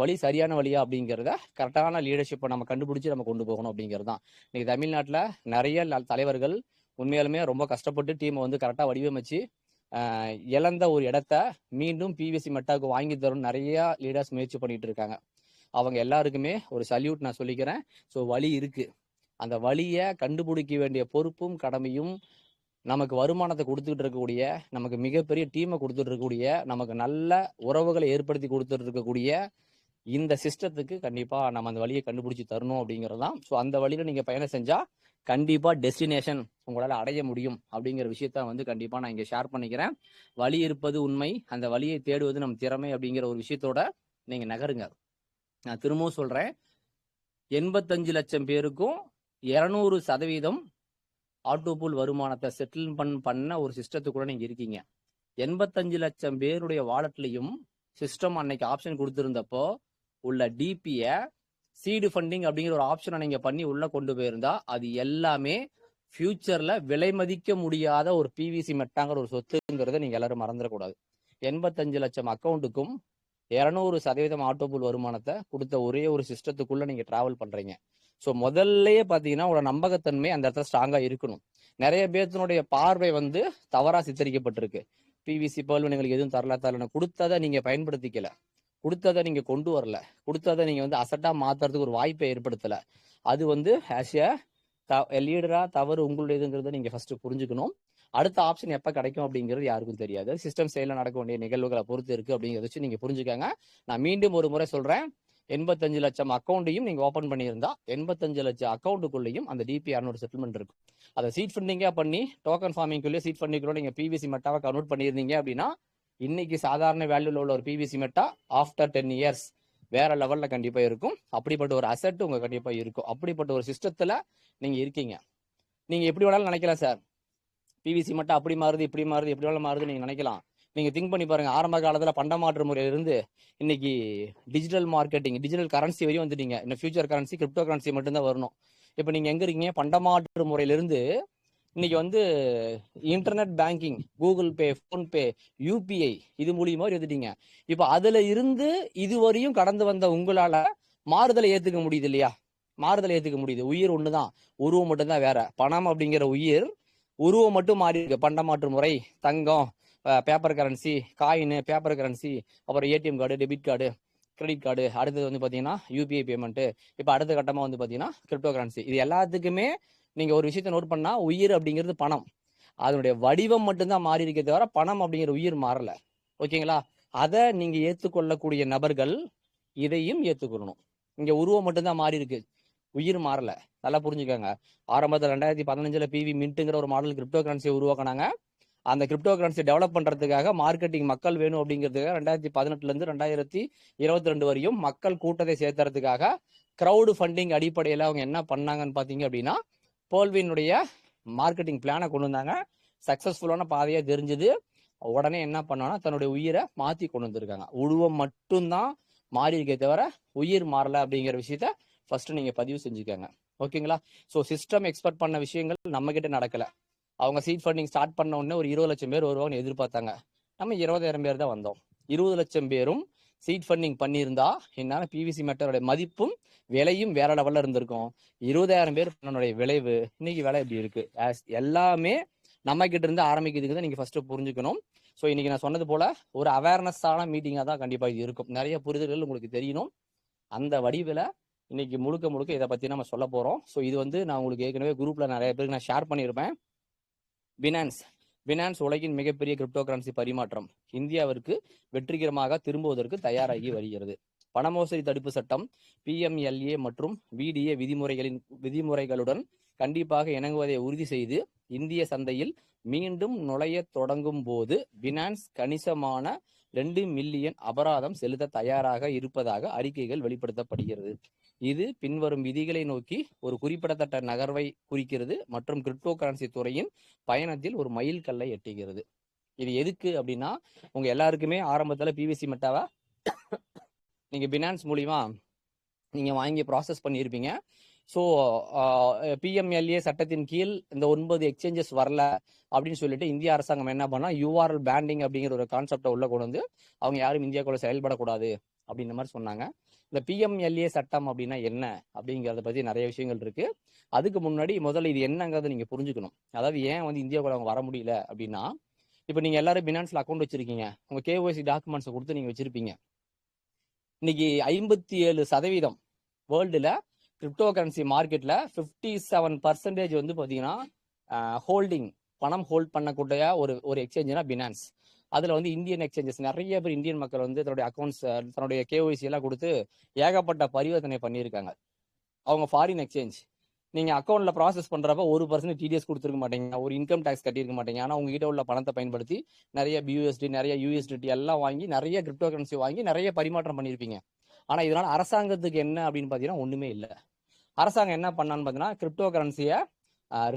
வழி சரியான வழியா அப்படிங்கிறத கரெக்டான லீடர்ஷிப்பை நம்ம கண்டுபிடிச்சு நம்ம கொண்டு போகணும் அப்படிங்கிறது தான். இன்னைக்கு தமிழ்நாட்டில் நிறைய தலைவர்கள் உண்மையாலுமே ரொம்ப கஷ்டப்பட்டு டீமை வந்து கரெக்டாக வடிவமைச்சு இழந்த ஒரு இடத்த மீண்டும் பிவிசி மெட்டாவுக்கு வாங்கி தரும் நிறைய லீடர்ஸ் முயற்சி பண்ணிட்டு இருக்காங்க. அவங்க எல்லாருக்குமே ஒரு சல்யூட் நான் சொல்லிக்கிறேன். ஸோ வழி இருக்கு. அந்த வழியை கண்டுபிடிக்க வேண்டிய பொறுப்பும் கடமையும் நமக்கு வருமானத்தை கொடுத்துட்டு இருக்கக்கூடிய, நமக்கு மிகப்பெரிய டீமை கொடுத்துட்டு இருக்கக்கூடிய, நமக்கு நல்ல உறவுகளை ஏற்படுத்தி கொடுத்துட்டு இருக்கக்கூடிய இந்த சிஸ்டத்துக்கு கண்டிப்பா நம்ம அந்த வழியை கண்டுபிடிச்சு தரணும் அப்படிங்கிறது தான். ஸோ அந்த வழியில நீங்க பயணம் செஞ்சா கண்டிப்பா டெஸ்டினேஷன் உங்களால அடைய முடியும் அப்படிங்கிற விஷயத்த வந்து கண்டிப்பா நான் இங்க ஷேர் பண்ணிக்கிறேன். வழி இருப்பது உண்மை, அந்த வழியை தேடுவது நம் திறமை அப்படிங்கிற ஒரு விஷயத்தோட நீங்க நகருங்க. நான் திரும்பவும் சொல்றேன், 85 லட்சம் பேருக்கும் 200% ஆட்டோபூல் வருமானத்தை செட்டில்மெண்ட் பண்ண ஒரு சிஸ்டத்துக்குள்ள நீங்க இருக்கீங்க. 85 லட்சம் பேருடைய வாலெட்லையும் சிஸ்டம் அன்னைக்கு ஆப்ஷன் கொடுத்திருந்தப்போ உள்ள டிபிய சீடு ஃபண்டிங் அப்படிங்கிற ஒரு ஆப்ஷனை நீங்க பண்ணி உள்ள கொண்டு போயிருந்தா அது எல்லாமே ஃபியூச்சர்ல விலை மதிக்க முடியாத ஒரு பிவிசி மெட்டாங்கிற ஒரு சொத்துங்கிறத நீங்க எல்லாரும் மறந்துடக்கூடாது. 85 லட்சம் அக்கௌண்ட்டுக்கும் 200% ஆட்டோபூல் வருமானத்தை கொடுத்த ஒரே ஒரு சிஸ்டத்துக்குள்ள நீங்க டிராவல் பண்றீங்க. ஸோ முதல்லயே பாத்தீங்கன்னா உங்களோட நம்பகத்தன்மை அந்த இடத்துல ஸ்ட்ராங்கா இருக்கணும். நிறைய பேர்த்தினுடைய பார்வை வந்து தவறா சித்தரிக்கப்பட்டிருக்கு. பிவிசி பேர்ல் எங்களுக்கு எதுவும் தரல கொடுத்ததை நீங்க பயன்படுத்திக்கல, கொடுத்ததை நீங்க கொண்டு வரல, கொடுத்ததை நீங்க வந்து அசட்டா மாத்துறதுக்கு ஒரு வாய்ப்பை ஏற்படுத்தல. அது வந்து ஆஸ் எ லீடரா தவறு உங்களுடையதுங்கிறத நீங்க ஃபர்ஸ்ட் புரிஞ்சுக்கணும். அடுத்த ஆப்ஷன் எப்ப கிடைக்கும் அப்படிங்கிறது யாருக்கும் தெரியாது. சிஸ்டம் செயல நடக்க வேண்டிய நிகழ்வுகளை பொறுத்து இருக்கு அப்படிங்கிறத வச்சு நீங்க புரிஞ்சுக்கங்க. நான் மீண்டும் ஒரு முறை சொல்றேன், 85 லட்சம் அக்கௌண்ட்டையும் நீங்க ஓபன் பண்ணியிருந்தா 85 லட்சம் அக்கௌண்ட்டுக்குள்ளேயும் அந்த டிபி 200 செட்டில்மெண்ட் இருக்கும். அதை சீட் ஃபண்டிங்கா பண்ணி டோக்கன் ஃபார்மிங்குள்ளே சீட் ஃபண்டிங்குள்ள நீங்க பிவிசி மெட்டாவை கன்வெர்ட் பண்ணியிருந்தீங்க அப்படின்னா இன்னைக்கு சாதாரண வேல்யூல உள்ள ஒரு பிவிசி மெட்டா ஆஃப்டர் 10 இயர்ஸ் வேற லெவல்ல கண்டிப்பா இருக்கும். அப்படிப்பட்ட ஒரு அசெட் உங்க கண்டிப்பா இருக்கும். அப்படிப்பட்ட ஒரு சிஸ்டத்துல நீங்க இருக்கீங்க. நீங்க எப்படி வேணாலும் நினைக்கலாம் சார், பிவிசி மெட்டா அப்படி மாறுது இப்படி மாறுது எப்படி வேணாலும் மாறுது நீங்க நினைக்கலாம். நீங்க திங்க் பண்ணி பாருங்க, ஆரம்ப காலத்துல பண்டமாற்று முறையிலிருந்து இன்னைக்கு டிஜிட்டல் மார்க்கெட்டிங், டிஜிட்டல் கரன்சி வரையும் வந்துட்டீங்க. இந்த ஃபியூச்சர் கரன்சி, கிரிப்டோ கரன்சி மட்டும்தான் வரணும். இப்ப நீங்க எங்க இருக்கீங்க? பண்டமாற்று முறையிலிருந்து இன்னைக்கு வந்து internet banking, Google Pay, PhonePe, UPI இது மூலியமா வந்துட்டீங்க. இப்ப அதுல இருந்து இதுவரையும் கடந்து வந்த உங்களால மாறுதலை ஏத்துக்க முடியுது இல்லையா? மாறுதலை ஏத்துக்க முடியுது. உயிர் ஒண்ணுதான், உருவம் மட்டும்தான் வேற. பணம் அப்படிங்கிற உயிர் உருவம் மட்டும் மாறி இருக்கு. பண்டமாற்று முறை, தங்கம், paper currency, coin, paper currency, அப்புறம் ATM card, debit card, credit card, அடுத்தது வந்து பாத்தீங்கன்னா யூபிஐ பேமெண்ட், இப்ப அடுத்த கட்டமா வந்து பாத்தீங்கன்னா கிரிப்டோ கரன்சி. இது எல்லாத்துக்குமே நீங்க ஒரு விஷயத்தை நோட் பண்ணா, உயிர் அப்படிங்கிறது பணம், அதனுடைய வடிவம் மட்டும்தான் மாறி இருக்கே தவிர பணம் அப்படிங்கிற உயிர் மாறல. ஓகேங்களா? அதை நீங்க ஏற்றுக்கொள்ளக்கூடிய நபர்கள் இதையும் ஏற்றுக்கொள்ளணும். இங்க உருவம் மட்டும்தான் மாறி இருக்கு, உயிர் மாறல. நல்லா புரிஞ்சுக்கோங்க. ஆரம்பத்தில் 2015 பிவி மின்ட்டுங்கிற ஒரு மாடல் கிரிப்டோ கரன்சியை உருவாக்கினாங்க. அந்த கிரிப்டோ கரன்சி டெவலப் பண்றதுக்காக மார்க்கெட்டிங் மக்கள் வேணும் அப்படிங்கிறதுக்காக 2018 இருந்து 2022 வரையும் மக்கள் கூட்டத்தை சேர்த்துறதுக்காக கிரௌடு ஃபண்டிங் அடிப்படையில் அவங்க என்ன பண்ணாங்கன்னு பாத்தீங்க அப்படின்னா போல்வினுடைய மார்க்கெட்டிங் பிளானை கொண்டு வந்தாங்க. சக்சஸ்ஃபுல்லான பாதையா தெரிஞ்சது. உடனே என்ன பண்ணானா தன்னுடைய உயிரை மாத்தி கொண்டு வந்திருக்காங்க. உருவம் மட்டும்தான் மாறி இருக்கே தவிர உயிர் மாறல அப்படிங்கிற விஷயத்த ஃபர்ஸ்ட் நீங்க பதிவு செஞ்சுக்கோங்க. ஓகேங்களா? ஸோ சிஸ்டம் எக்ஸ்பெக்ட் பண்ண விஷயங்கள் நம்ம கிட்ட நடக்கல. அவங்க சீட் ஃபண்டிங் ஸ்டார்ட் பண்ண உடனே ஒரு 20 லட்சம் பேர் வருவாங்கன்னு எதிர்பார்த்தாங்க. நம்ம 20,000 பேர் தான் வந்தோம். 20 லட்சம் பேரும் சீட் ஃபண்டிங் பண்ணியிருந்தா என்னால பிவிசி மெட்டரோட மதிப்பும் விலையும் வேற லெவல்ல இருந்திருக்கும். 20,000 பேர் பண்ணனுடைய விளைவு இன்னைக்கு விலை எப்படி இருக்கு? எல்லாமே நம்ம கிட்ட இருந்து ஆரம்பிக்குதுங்கிறத நீங்க ஃபர்ஸ்ட் புரிஞ்சுக்கணும். ஸோ இன்னைக்கு நான் சொன்னது போல ஒரு அவேர்னஸான மீட்டிங்கா தான் கண்டிப்பா இது இருக்கும். நிறைய புரிதல்கள் உங்களுக்கு தெரியணும். அந்த வடிவில் இன்னைக்கு முழுக்க முழுக்க இதை பத்தி நம்ம சொல்ல போறோம். ஸோ இது வந்து நான் உங்களுக்கு ஏற்கனவே குரூப்ல நிறைய பேருக்கு நான் ஷேர் பண்ணியிருப்பேன். பினான்ஸ் உலகின் மிகப்பெரிய கிரிப்டோ கரன்சி பரிமாற்றம் இந்தியாவிற்கு வெற்றிகரமாக திரும்புவதற்கு தயாராகி வருகிறது. பண மோசடி தடுப்பு சட்டம், PMLA மற்றும் VDA விதிமுறைகளுடன் கண்டிப்பாக இணங்குவதை உறுதி செய்து இந்திய சந்தையில் மீண்டும் நுழைய தொடங்கும் போது பினான்ஸ் கணிசமான 2 மில்லியன் அபராதம் செலுத்த தயாராக இருப்பதாக அறிக்கைகள் வெளிப்படுத்தப்படுகிறது. இது பின்வரும் விதிகளை நோக்கி ஒரு குறிப்பிடத்தக்க நகர்வை குறிக்கிறது மற்றும் கிரிப்டோ கரன்சி துறையின் பயணத்தில் ஒரு மைல் கல்லை எட்டுகிறது. இது எதுக்கு அப்படின்னா, உங்க எல்லாருக்குமே ஆரம்பத்துல பிவிசி மெட்டாவை நீங்க பினான்ஸ் மூலியமா நீங்க வாங்கி ப்ராசஸ் பண்ணியிருப்பீங்க. ஸோ PMLA சட்டத்தின் கீழ் இந்த 9 எக்ஸ்சேஞ்சஸ் வரல அப்படின்னு சொல்லிட்டு இந்திய அரசாங்கம் என்ன பண்ணா URL பேண்டிங் அப்படிங்கிற ஒரு கான்செப்டை உள்ள கொண்டு வந்து அவங்க யாரும் இந்தியாவுக்குள்ள செயல்படக்கூடாது அப்படின்ற மாதிரி சொன்னாங்க. இந்த பிஎம்எல்ஏ சட்டம் அப்படின்னா என்ன அப்படிங்கிறத பத்தி நிறைய விஷயங்கள் இருக்கு. அதுக்கு முன்னாடி முதல்ல இது என்னங்கிறத நீங்க புரிஞ்சுக்கணும். அதாவது ஏன் வந்து இந்தியாவுக்குள்ள அவங்க வர முடியல அப்படின்னா, இப்போ நீங்க எல்லாரும் பினான்ஸ்ல அக்கௌண்ட் வச்சிருக்கீங்க, உங்க கேஒய்சி டாக்குமெண்ட்ஸை கொடுத்து நீங்க வச்சிருப்பீங்க. இன்னைக்கு 57% வேர்ல்டுல கிரிப்டோ கரன்சி மார்க்கெட்ல 57% வந்து பாத்தீங்கன்னா ஹோல்டிங், பணம் ஹோல்ட் பண்ணக்கூடிய ஒரு எக்ஸ்சேஞ்சுனா பினான்ஸ். அதுல வந்து இந்தியன் எக்ஸ்சேஞ்சஸ் நிறைய பேர், இந்தியன் மக்கள் வந்து தன்னுடைய அக்கௌண்ட்ஸ், தன்னுடைய கேஒய்சி எல்லாம் கொடுத்து ஏகப்பட்ட பரிவர்த்தனை பண்ணியிருக்காங்க. அவங்க ஃபாரின் எக்ஸ்சேஞ்ச். நீங்க அக்கௌண்ட்ல ப்ராசஸ் பண்றப்ப 1% டிடிஎஸ் கொடுத்துருக்க மாட்டீங்க, ஒரு இன்கம் டேக்ஸ் கட்டியிருக்க மாட்டீங்க. ஆனா உங்ககிட்ட உள்ள பணத்தை பயன்படுத்தி நிறைய பியூஎஸ்டி, நிறைய யூஎஸ்டிடி எல்லாம் வாங்கி, நிறைய கிரிப்டோ கரன்சி வாங்கி நிறைய பரிமாற்றம் பண்ணியிருப்பீங்க. ஆனா இதனால அரசாங்கத்துக்கு என்ன அப்படின்னு பாத்தீங்கன்னா ஒண்ணுமே இல்லை. அரசாங்கம் என்ன பண்ணான்னு பாத்தீங்கன்னா, கிரிப்டோ கரன்சியை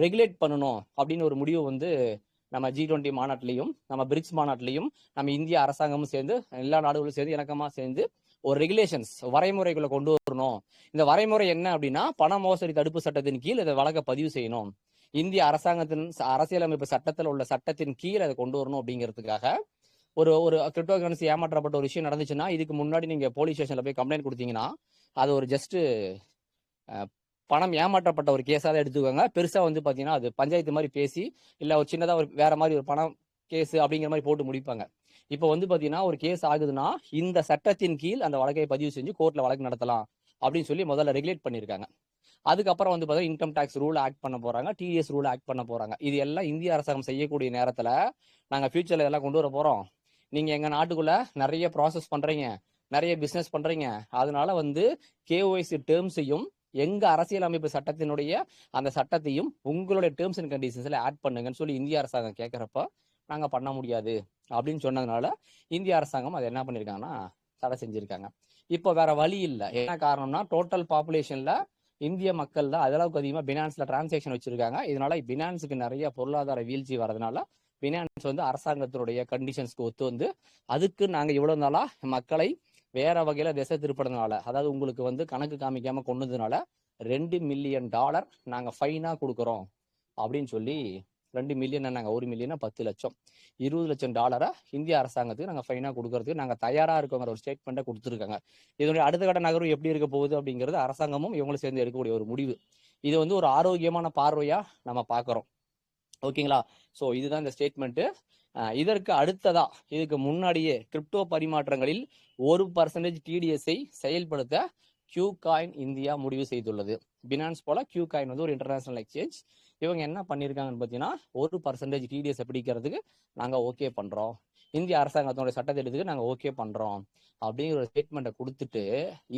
ரெகுலேட் பண்ணணும் அப்படின்னு ஒரு முடிவு வந்து நம்ம G20 மாநாட்டிலையும், நம்ம பிரிக்ஸ் மாநாட்டிலையும், நம்ம இந்திய அரசாங்கமும் சேர்ந்து, எல்லா நாடுகளும் சேர்ந்து இணக்கமா சேர்ந்து ஒரு ரெகுலேஷன்ஸ், வரைமுறைகளை கொண்டு வரணும். இந்த வரைமுறை என்ன அப்படின்னா, பண மோசடி தடுப்பு சட்டத்தின் கீழ் இதை வழக்க பதிவு செய்யணும். இந்திய அரசாங்கத்தின் அரசியலமைப்பு சட்டத்தில் உள்ள சட்டத்தின் கீழ் அதை கொண்டு வரணும் அப்படிங்கிறதுக்காக ஒரு கிரிப்டோ கரன்சி ஏமாற்றப்பட்ட ஒரு விஷயம் நடந்துச்சுன்னா, இதுக்கு முன்னாடி நீங்க போலீஸ் ஸ்டேஷன்ல போய் கம்ப்ளைண்ட் கொடுத்தீங்கன்னா, அது ஒரு ஜஸ்ட் பணம் ஏமாற்றப்பட்ட ஒரு கேஸாக தான் எடுத்துக்கோங்க. பெருசா வந்து பாத்தீங்கன்னா அது பஞ்சாயத்து மாதிரி பேசி, இல்ல ஒரு சின்னதா ஒரு வேற மாதிரி ஒரு பணம் கேஸ் அப்படிங்கிற மாதிரி போட்டு முடிப்பாங்க. இப்போ வந்து பாத்தீங்கன்னா ஒரு கேஸ் ஆகுதுன்னா, இந்த சட்டத்தின் கீழ் அந்த வழக்கை பதிவு செஞ்சு கோர்ட்ல வழக்கு நடத்தலாம் அப்படின்னு சொல்லி முதல்ல ரெகுலேட் பண்ணியிருக்காங்க. அதுக்கப்புறம் வந்து பார்த்தீங்கன்னா இன்கம் டேக்ஸ் ரூல் ஆக்ட் பண்ண போறாங்க, டிடிஎஸ் ரூல் ஆக்ட் பண்ண போறாங்க. இது எல்லாம் இந்திய அரசாங்கம் செய்யக்கூடிய நேரத்துல நாங்க ஃபியூச்சர்ல இதெல்லாம் கொண்டு வர போறோம். நீங்க எங்க நாட்டுக்குள்ள நிறைய ப்ராசஸ் பண்றீங்க, நிறைய பிசினஸ் பண்றீங்க, அதனால வந்து கேஒய்சி டேர்ம்ஸையும் எங்க அரசியலமைப்பு சட்டத்தினுடைய அந்த சட்டத்தையும் உங்களுடைய டேர்ம்ஸ் அண்ட் கண்டிஷன்ஸ்ல ஆட் பண்ணுங்கன்னு சொல்லி இந்திய அரசாங்கம் கேட்கறப்ப நாங்க பண்ண முடியாது அப்படின்னு சொன்னதுனால இந்திய அரசாங்கம் அதை என்ன பண்ணிருக்காங்கன்னா தடை செஞ்சிருக்காங்க. இப்போ வேற வழி இல்லை. என்ன காரணம்னா, டோட்டல் பாப்புலேஷன்ல இந்திய மக்கள்ல அதளவுக்கு அதிகமா பினான்ஸ்ல டிரான்சாக்ஷன் வச்சிருக்காங்க. இதனால பினான்ஸுக்கு நிறைய பொருளாதார வீழ்ச்சி வரதுனால பினான்ஸ் வந்து அரசாங்கத்தினுடைய கண்டிஷன்ஸ்க்கு ஒத்து வந்து, அதுக்கு நாங்க இவ்வளவு நாளா மக்களை வேற வகையில திசை திருப்பறதுனால, அதாவது உங்களுக்கு வந்து கணக்கு காமிக்காம கொண்டதுனால $2 மில்லியன் நாங்க ஃபைனா கொடுக்குறோம் அப்படின்னு சொல்லி, 2 மில்லியன் நாங்க 1 மில்லியனா 10 லட்சம், $20 லட்சம் இந்திய அரசாங்கத்துக்கு நாங்க ஃபைனா கொடுக்கறதுக்கு நாங்க தயாரா இருக்கோங்கிற ஒரு ஸ்டேட்மெண்ட்டை கொடுத்துருக்காங்க. இதனுடைய அடுத்த கட்ட நகர்வு எப்படி இருக்க போகுது அப்படிங்கிறது அரசாங்கமும் இவங்களும் சேர்ந்து எடுக்கக்கூடிய ஒரு முடிவு. இது வந்து ஒரு ஆரோக்கியமான பார்வையா நம்ம பாக்குறோம். ஓகேங்களா? ஸோ இதுதான் இந்த ஸ்டேட்மெண்ட். இதற்கு அடுத்ததா, இதுக்கு முன்னாடியே கிரிப்டோ பரிமாற்றங்களில் 1% டிடிஎஸ்ஐ செயல்படுத்த கியூகாயின் இந்தியா முடிவு செய்துள்ளது. பினான்ஸ் போல கியூகாயின் வந்து ஒரு இன்டர்நேஷனல் எக்ஸ்சேஞ்ச். இவங்க என்ன பண்ணியிருக்காங்கன்னு பார்த்தீங்கன்னா, 1% டிடிஎஸ் பிடிக்கிறதுக்கு நாங்க ஓகே பண்றோம், இந்திய அரசாங்கத்தோட சட்டத்திட்டத்துக்கு நாங்க ஓகே பண்றோம் அப்படிங்கிற ஒரு ஸ்டேட்மெண்ட்டை கொடுத்துட்டு,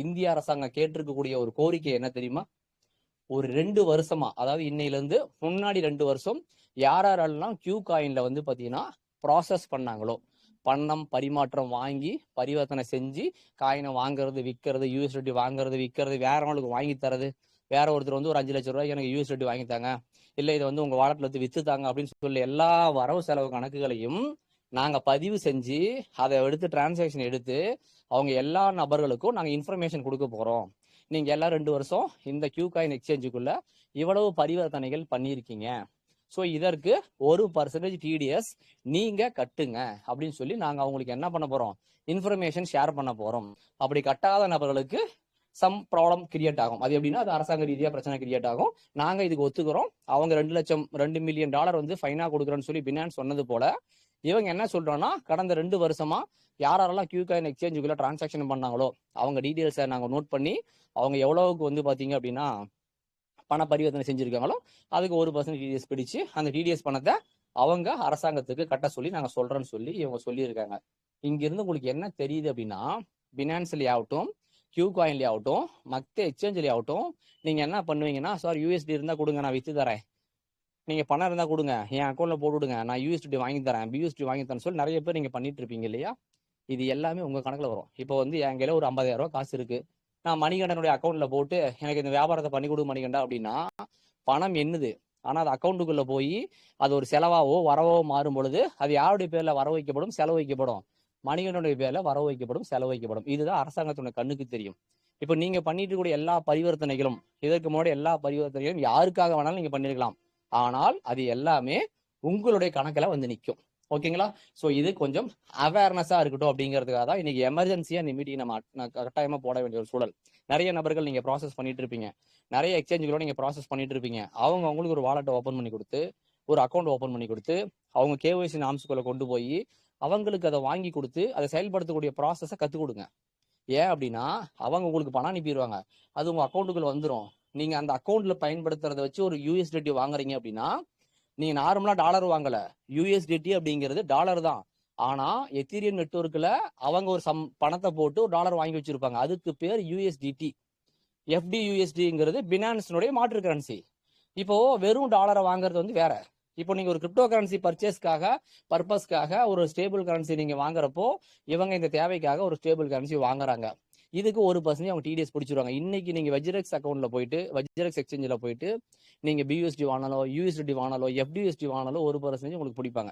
இந்திய அரசாங்கம் கேட்டிருக்கக்கூடிய ஒரு கோரிக்கை என்ன தெரியுமா? ஒரு 2 வருஷமா, அதாவது இன்னையில இருந்து முன்னாடி 2 வருஷம் யாரெல்லாம் கியூகாயின்ல வந்து பாத்தீங்கன்னா ப்ராசஸ் பண்ணாங்களோ, பணம் பரிமாற்றம் வாங்கி பரிவர்த்தனை செஞ்சு காயினை வாங்குறது, விற்கிறது, யூஎஸ்டி வாங்குறது, விற்கிறது, வேறவங்களுக்கு வாங்கி தரது, வேற ஒருத்தர் வந்து ஒரு 5 லட்சம் ரூபாய்க்கு எனக்கு யூஎஸ்டி வாங்கி தாங்க, இல்ல இதை வந்து உங்க வாலெட்ல வந்து வித்து தாங்க அப்படின்னு சொல்லி எல்லா வரவு செலவு கணக்குகளையும் நாங்க பதிவு செஞ்சு அதை எடுத்து டிரான்சாக்ஷன் எடுத்து அவங்க எல்லா நபர்களுக்கும் நாங்க இன்ஃபர்மேஷன் கொடுக்க போறோம். நீங்க எல்லாம் 2 வருஷம் இந்த கியூகாயின் எக்ஸ்சேஞ்சுக்குள்ள இவ்வளவு பரிவர்த்தனைகள் பண்ணியிருக்கீங்க, ஸோ இதற்கு 1% டிடிஎஸ் நீங்க கட்டுங்க அப்படின்னு சொல்லி நாங்க அவங்களுக்கு என்ன பண்ண போறோம், இன்ஃபர்மேஷன் ஷேர் பண்ண போறோம். அப்படி கட்டாத நபர்களுக்கு சம் ப்ராப்ளம் கிரியேட் ஆகும். அது எப்படின்னா, அது அரசாங்க ரீதியா பிரச்சனை கிரியேட் ஆகும். நாங்க இதுக்கு ஒத்துக்கிறோம். அவங்க $2 மில்லியன் வந்து ஃபைனா கொடுக்குறோன்னு சொல்லி பினான்ஸ் சொன்னது போல, இவங்க என்ன சொல்றோம்னா, கடந்த 2 வருஷமா யாரெல்லாம் கியூகாயின் எக்ஸ்சேஞ்சுக்குள்ள டிரான்சாக்ஷன் பண்ணாங்களோ அவங்க டீடைல்ஸை நாங்க நோட் பண்ணி, அவங்க எவ்வளவுக்கு வந்து பாத்தீங்க அப்படின்னா பண பரிவர்த்தனை செஞ்சிருக்காங்களோ அதுக்கு 1% டிடிஎஸ் பிடிச்சு அந்த டிடிஎஸ் பணத்தை அவங்க அரசாங்கத்துக்கு கட்ட சொல்லி நாங்க சொல்றோம்னு சொல்லி இவங்க சொல்லியிருக்காங்க. இங்கிருந்து உங்களுக்கு என்ன தெரியுது அப்படின்னா, பினான்ஸ்லயே ஆகட்டும், கியூகாயின்லயே ஆகட்டும், மற்ற எக்ஸ்சேஞ்சிலே ஆகட்டும், நீங்க என்ன பண்ணுவீங்கன்னா, சார் யூஎஸ்டி இருந்தா கொடுங்க, நான் வித்து தரேன், நீங்க பணம் இருந்தா கொடுங்க, என் அக்கௌண்ட்ல போட்டு விடுங்க, நான் யூஎஸ்டி வாங்கி தரேன், பியூஎஸ்டி வாங்கி தரேன் சொல்லி நிறைய பேர் நீங்க பண்ணிட்டு இருப்பீங்க இல்லையா? இது எல்லாமே உங்க கணக்குல வரும். இப்போ வந்து என் கையில ஒரு 50,000 ரூபாய் காசு இருக்கு, நான் மணிகண்டனுடைய அக்கௌண்ட்ல போட்டு எனக்கு இந்த வியாபாரத்தை பண்ணி கொடு மணிகண்டா அப்படின்னா, பணம் என்னது, ஆனா அது அக்கௌண்ட்டுக்குள்ள போய் அது ஒரு செலவாவோ வரவோ மாறும் பொழுது அது யாருடைய பேர்ல வரவு வைக்கப்படும், செலவு வைக்கப்படும்? மணிகண்டனுடைய பேர்ல வரவு வைக்கப்படும், செலவு வைக்கப்படும். இதுதான் அரசாங்கத்துடைய கண்ணுக்கு தெரியும். இப்ப நீங்க பண்ணிட்டு கூடிய எல்லா பரிவர்த்தனைகளும், இதற்கு முன்னாடி எல்லா பரிவர்த்தனைகளும் யாருக்காக வேணாலும் நீங்க பண்ணிருக்கலாம், ஆனால் அது எல்லாமே உங்களுடைய கணக்குல வந்து நிற்கும். ஓகேங்களா? ஸோ இது கொஞ்சம் அவேர்னஸா இருக்கட்டும் அப்படிங்கிறதுக்காக தான் இன்னைக்கு எமர்ஜென்சியா இந்த மீட்டிங் நான் கட்டாயமா போட வேண்டிய ஒரு சூழல். நிறைய நபர்கள் நீங்க ப்ராசஸ் பண்ணிட்டு இருப்பீங்க, நிறைய எக்ஸ்சேஞ்சுகளோட நீங்க ப்ராசஸ் பண்ணிட்டு இருப்பீங்க. அவங்க உங்களுக்கு ஒரு வாலெட்டை ஓப்பன் பண்ணி கொடுத்து, ஒரு அக்கௌண்ட் ஓப்பன் பண்ணி கொடுத்து, அவங்க கேஒய்சி நாம்ஸ்குள்ள கொண்டு போய் அவங்களுக்கு அதை வாங்கி கொடுத்து அதை செயல்படுத்தக்கூடிய ப்ராசஸை கற்றுக் கொடுங்க. ஏன் அப்படின்னா அவங்க உங்களுக்கு பணம் அனுப்பிடுவாங்க, அது உங்க அக்கௌண்ட்டுக்குள்ள வந்துடும். நீங்க அந்த அக்கௌண்ட்ல பயன்படுத்துறத வச்சு ஒரு யூஎஸ்டிடி வாங்குறீங்க அப்படின்னா நீங்க நார்மலா டாலர் வாங்கல, யூஎஸ்டிடி அப்படிங்கிறது டாலர் தான். ஆனா எத்தீரியம் நெட்வொர்க்ல அவங்க ஒரு பணத்தை போட்டு ஒரு டாலர் வாங்கி வச்சிருப்பாங்க, அதுக்கு பேர் யூஎஸ்டிடி. எஃப்டியூஎஸ்டிங்கிறது பினான்ஸினுடைய மாற்று கரன்சி. இப்போ வெறும் டாலரை வாங்குறது வந்து வேற. இப்போ நீங்க ஒரு கிரிப்டோ கரன்சி பர்பஸ்க்காக ஒரு ஸ்டேபிள் கரன்சி நீங்க வாங்குறப்போ இவங்க இந்த தேவைக்காக ஒரு ஸ்டேபிள் கரன்சி வாங்குறாங்க. இதுக்கு 1% அவங்க டிடிஎஸ் பிடிச்சிருவாங்க. இன்னைக்கு நீங்க வஜ்ரெக்ஸ் அக்கௌண்ட்ல போயிட்டு, வஜ்ரெக்ஸ் எக்ஸ்சேஞ்சில் போயிட்டு நீங்க பியூஎஸ்டி வாங்கினாலோ, யூஎஸ்டி வாங்கினாலோ, எஃப்டியூஎஸ்டி வாங்கினாலோ 1% உங்களுக்கு பிடிப்பாங்க.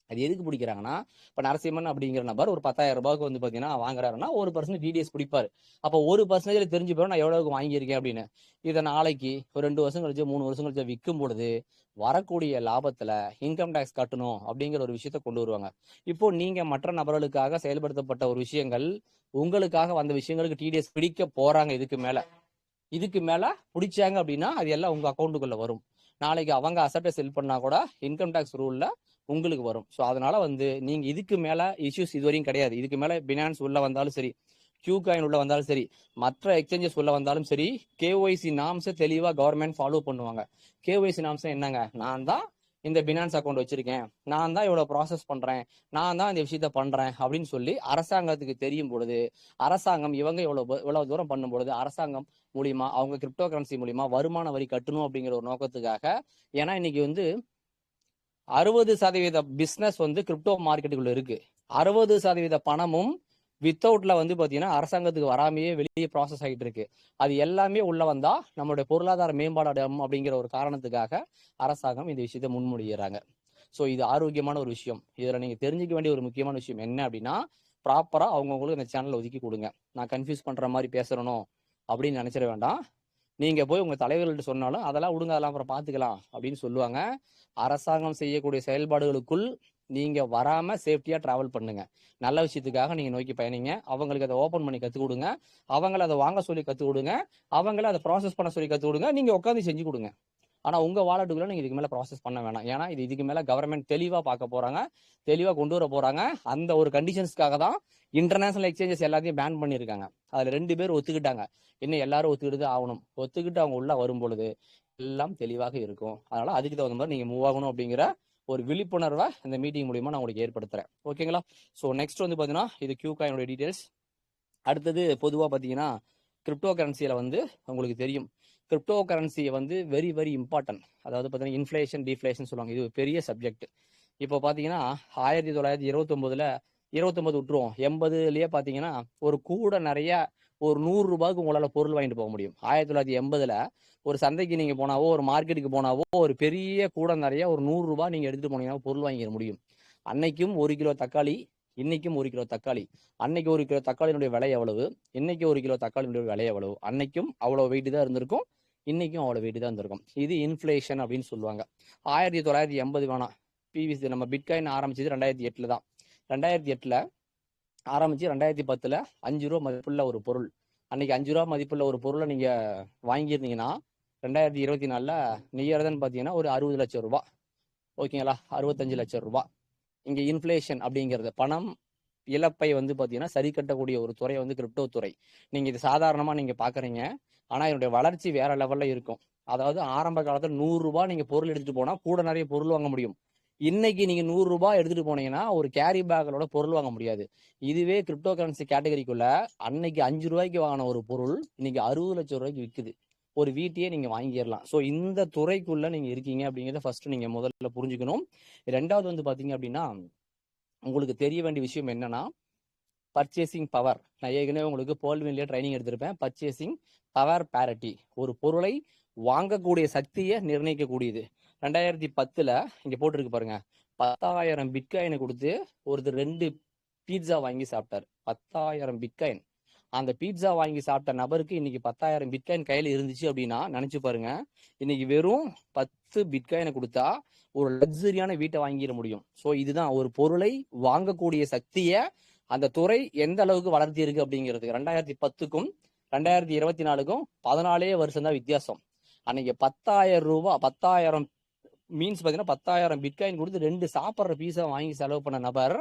அது எதுக்கு பிடிக்கிறாங்கன்னா, இப்போ நரசிம்மன் அப்படிங்கிற நபர் ஒரு 10,000 ரூபாய்க்கு வந்து பார்த்தீங்கன்னா வாங்குறாருன்னா 1% டிடிஎஸ் பிடிப்பாரு. அப்போ 1% தெரிஞ்சு போயிடும் நான் எவ்வளவுக்கு வாங்கியிருக்கேன் அப்படின்னு. இதை நாளைக்கு ஒரு 2 வருஷம் கழிச்சு 3 வருஷம் கழிச்சு விற்கும் பொழுது வரக்கூடிய லாபத்துல இன்கம் டேக்ஸ் கட்டணும் அப்படிங்கிற ஒரு விஷயத்த கொண்டு வருவாங்க. இப்போ நீங்க மற்ற நபர்களுக்காக செயல்படுத்தப்பட்ட ஒரு விஷயங்கள், உங்களுக்காக வந்த விஷயங்களுக்கு டிடிஎஸ் பிடிக்க போறாங்க. இதுக்கு மேல பிடிச்சாங்க அப்படின்னா அது எல்லாம் உங்க அக்கௌண்ட்டுக்குள்ள வரும். நாளைக்கு அவங்க அசட்டை செல் பண்ணா கூட இன்கம் டேக்ஸ் ரூல்ல உங்களுக்கு வரும். ஸோ அதனால வந்து நீங்க இதுக்கு மேல இஷ்யூஸ் இதுவரையும் கிடையாது. இதுக்கு மேல பினான்ஸ் உள்ள வந்தாலும் சரி, கியூ காயின் உள்ள வந்தாலும் சரி, மற்ற எக்ஸ்சேஞ்சஸ் உள்ள வந்தாலும் சரி, கேஒய்சி நாம்ஸை தெளிவா கவர்மெண்ட் ஃபாலோ பண்ணுவாங்க. கேஒய்சி நாம்ஸ் என்னங்க, நான் தான் இந்த பினான்ஸ் அக்கௌண்ட் வச்சிருக்கேன், நான் தான் இவ்வளவு ப்ராசஸ் பண்றேன், நான் தான் இந்த விஷயத்த பண்றேன் அப்படின்னு சொல்லி அரசாங்கத்துக்கு தெரியும் பொழுது, அரசாங்கம் இவங்க இவ்வளவு தூரம் பண்ணும் பொழுது அரசாங்கம் மூலியமா அவங்க கிரிப்டோ கரன்சி மூலியமா வருமான வரி கட்டணும் அப்படிங்கிற ஒரு நோக்கத்துக்காக. ஏன்னா இன்னைக்கு வந்து 60% பிசினஸ் வந்து கிரிப்டோ மார்க்கெட்டுக்குள்ள இருக்கு. 60% பணமும் வித்தவுட்ல வந்து பாத்தீங்கன்னா அரசாங்கத்துக்கு வராமையே வெளியே ப்ராசஸ் ஆகிட்டு இருக்கு. அது எல்லாமே உள்ள வந்தா நம்மளுடைய பொருளாதார மேம்பாடு அடையும் அப்படிங்கிற ஒரு காரணத்துக்காக அரசாங்கம் இந்த விஷயத்தை முன்மொழிகிறாங்க. ஸோ இது ஆரோக்கியமான ஒரு விஷயம். இதுல நீங்க தெரிஞ்சுக்க வேண்டிய ஒரு முக்கியமான விஷயம் என்ன அப்படின்னா, ப்ராப்பரா அவங்கவுங்களுக்கு இந்த சேனலை ஒதுக்கி கொடுங்க. நான் கன்ஃபியூஸ் பண்ற மாதிரி பேசுறணும் அப்படின்னு நினைச்சிட வேண்டாம். நீங்க போய் உங்க தலைவர்கள்ட்ட சொன்னாலும் அதெல்லாம் விடுங்க, அதெல்லாம் அப்புறம் பாத்துக்கலாம் அப்படின்னு சொல்லுவாங்க. அரசாங்கம் செய்யக்கூடிய செயல்பாடுகளுக்குள் நீங்க வராம சேஃப்டியா டிராவல் பண்ணுங்க. நல்ல விஷயத்துக்காக நீங்க நோக்கி பயணிங்க. அவங்களுக்கு அதை ஓபன் பண்ணி கத்து கொடுங்க, அவங்கள அதை வாங்க சொல்லி கத்து கொடுங்க, அவங்கள அதை ப்ராசஸ் பண்ண சொல்லி கத்து கொடுங்க. நீங்க உட்காந்து செஞ்சு கொடுங்க. ஆனா உங்க வாலெட்டுக்குள்ள நீங்க இதுக்கு மேல ப்ராசஸ் பண்ண வேணாம். ஏன்னா இதுக்கு மேல கவர்மெண்ட் தெளிவா பார்க்க போறாங்க, தெளிவா கொண்டு வர போறாங்க. அந்த ஒரு கண்டிஷன்ஸ்க்காக தான் இன்டர்நேஷனல் எக்ஸ்சேஞ்சஸ் எல்லாத்தையும் பேன் பண்ணியிருக்காங்க. அதுல 2 பேர் ஒத்துக்கிட்டாங்க. இன்னும் எல்லாரும் ஒத்துக்கிட்டு ஆகணும். ஒத்துக்கிட்டு அவங்க உள்ள வரும் பொழுது எல்லாம் தெளிவாக இருக்கும். அதனால அதுக்கு தகுந்த மாதிரி நீங்க மூவ் ஆகணும் அப்படிங்கிற ஒரு விழிப்புணர்வை இந்த மீட்டிங் மூலியமா நான் உங்களுக்கு ஏற்படுத்துறேன். ஓகேங்களா? ஸோ நெக்ஸ்ட் வந்து பாத்தீங்கன்னா இது கியூ காயினோட டீடைல்ஸ். அடுத்தது பொதுவாக பார்த்தீங்கன்னா கிரிப்டோ கரன்சியில வந்து உங்களுக்கு தெரியும், கிரிப்டோ கரன்சியை வந்து வெரி வெரி இம்பார்ட்டன்ட். அதாவது பார்த்தீங்கன்னா இன்ஃப்ளேஷன் டிஃப்ளேஷன் சொல்லுவாங்க. இது ஒரு பெரிய சப்ஜெக்ட். இப்போ பார்த்தீங்கன்னா 1929 விட்டுருவோம், 80லயே பார்த்தீங்கன்னா ஒரு கூட நிறைய ஒரு 100 ரூபாய்க்கு உங்களால் பொருள் வாங்கிட்டு போக முடியும். 1980ல ஒரு சந்தைக்கு நீங்க போனாவோ, ஒரு மார்க்கெட்டுக்கு போனாவோ, ஒரு பெரிய கூட நிறைய ஒரு 100 ரூபாய் நீங்க எடுத்துட்டு போனீங்கன்னா பொருள் வாங்கிட முடியும். அன்னைக்கும் 1 கிலோ தக்காளி, இன்னைக்கும் 1 கிலோ தக்காளி. அன்னைக்கு 1 கிலோ தக்காளியினுடைய விலை எவ்வளவு, இன்னைக்கு 1 கிலோ தக்காளியினுடைய விலை எவ்வளவு. அன்னைக்கும் அவ்வளவு வெயிட் தான் இருந்திருக்கும், இன்னைக்கும் அவ்வளவு வெயிட் தான் இருந்திருக்கும். இது இன்ஃப்ளேஷன் அப்படின்னு சொல்லுவாங்க. 1980 வேணாம், பிவிசி நம்ம பிட்காயின் ஆரம்பிச்சது 2008 தான். 2008 ஆரம்பிச்சு 2010 5 ரூபா மதிப்புள்ள ஒரு பொருள், அன்னைக்கு 5 ரூபா மதிப்புள்ள ஒரு பொருளை நீங்க வாங்கியிருந்தீங்கன்னா 2024 நியர்தான் பாத்தீங்கன்னா ஒரு 60 லட்சம் ரூபாய். ஓகேங்களா? 65 லட்சம் ரூபாய். இங்க இன்ஃப்ளேஷன் அப்படிங்கிறது பணம் இழப்பை வந்து பாத்தீங்கன்னா சரி கட்டக்கூடிய ஒரு துறை வந்து கிரிப்டோ துறை. நீங்க இது சாதாரணமா நீங்க பாக்குறீங்க, ஆனா இதனுடைய வளர்ச்சி வேற லெவல்ல இருக்கும். அதாவது ஆரம்ப காலத்துல 100 ரூபாய் நீங்க பொருள் எடுத்துட்டு போனா கூட நிறைய பொருள் வாங்க முடியும். இன்னைக்கு நீங்க 100 ரூபாய் எடுத்துட்டு போனீங்கன்னா ஒரு கேரி பேக்கோட பொருள் வாங்க முடியாது. இதுவே கிரிப்டோ கரன்சி கேட்டகரிக்குள்ள அன்னைக்கு 5 ரூபாய்க்கு வாங்கின ஒரு பொருள் இன்னைக்கு 60 லட்சம் ரூபாய்க்கு விற்குது. ஒரு வீட்டையே நீங்க வாங்கிடலாம். ஸோ இந்த துறைக்குள்ள நீங்க இருக்கீங்க அப்படிங்கிறத ஃபர்ஸ்ட் நீங்க முதல்ல புரிஞ்சுக்கணும். ரெண்டாவது வந்து பாத்தீங்க அப்படின்னா உங்களுக்கு தெரிய வேண்டிய விஷயம் என்னன்னா, பர்ச்சேசிங் பவர். நான் ஏற்கனவே உங்களுக்கு போல்வின்லேயே ட்ரைனிங் எடுத்திருப்பேன். பர்ச்சேசிங் பவர் பேரிட்டி, ஒரு பொருளை வாங்கக்கூடிய சக்தியை நிர்ணயிக்கக்கூடியது. 2010 இங்க போட்டிருக்கு பாருங்க, 10,000 பிட்காயினை கொடுத்து ஒருத்தர் 2 பீட்சா வாங்கி சாப்பிட்டார். 10,000 பிட்காயின். அந்த பீட்சா வாங்கி சாப்பிட்ட நபருக்கு இன்னைக்கு 10,000 பிட்காயின் கையில இருந்துச்சு அப்படின்னா நினைச்சு பாருங்க, இன்னைக்கு வெறும் 10 பிட்காயினை கொடுத்தா ஒரு லக்ஸரியான வீட்டை வாங்கிட முடியும். ஸோ இதுதான் ஒரு பொருளை வாங்கக்கூடிய சக்தியை அந்த துறை எந்த அளவுக்கு வளர்த்தி இருக்கு அப்படிங்கிறது. 2010க்கும் 2024க்கும் 14 வருஷம் தான் வித்தியாசம். அன்னைக்கு 10,000 மீன்ஸ் பார்த்தீங்கன்னா 10,000 பிட்காயின் கொடுத்து 2 சாப்பிட்ற பீஸா வாங்கி செலவு பண்ண நபர்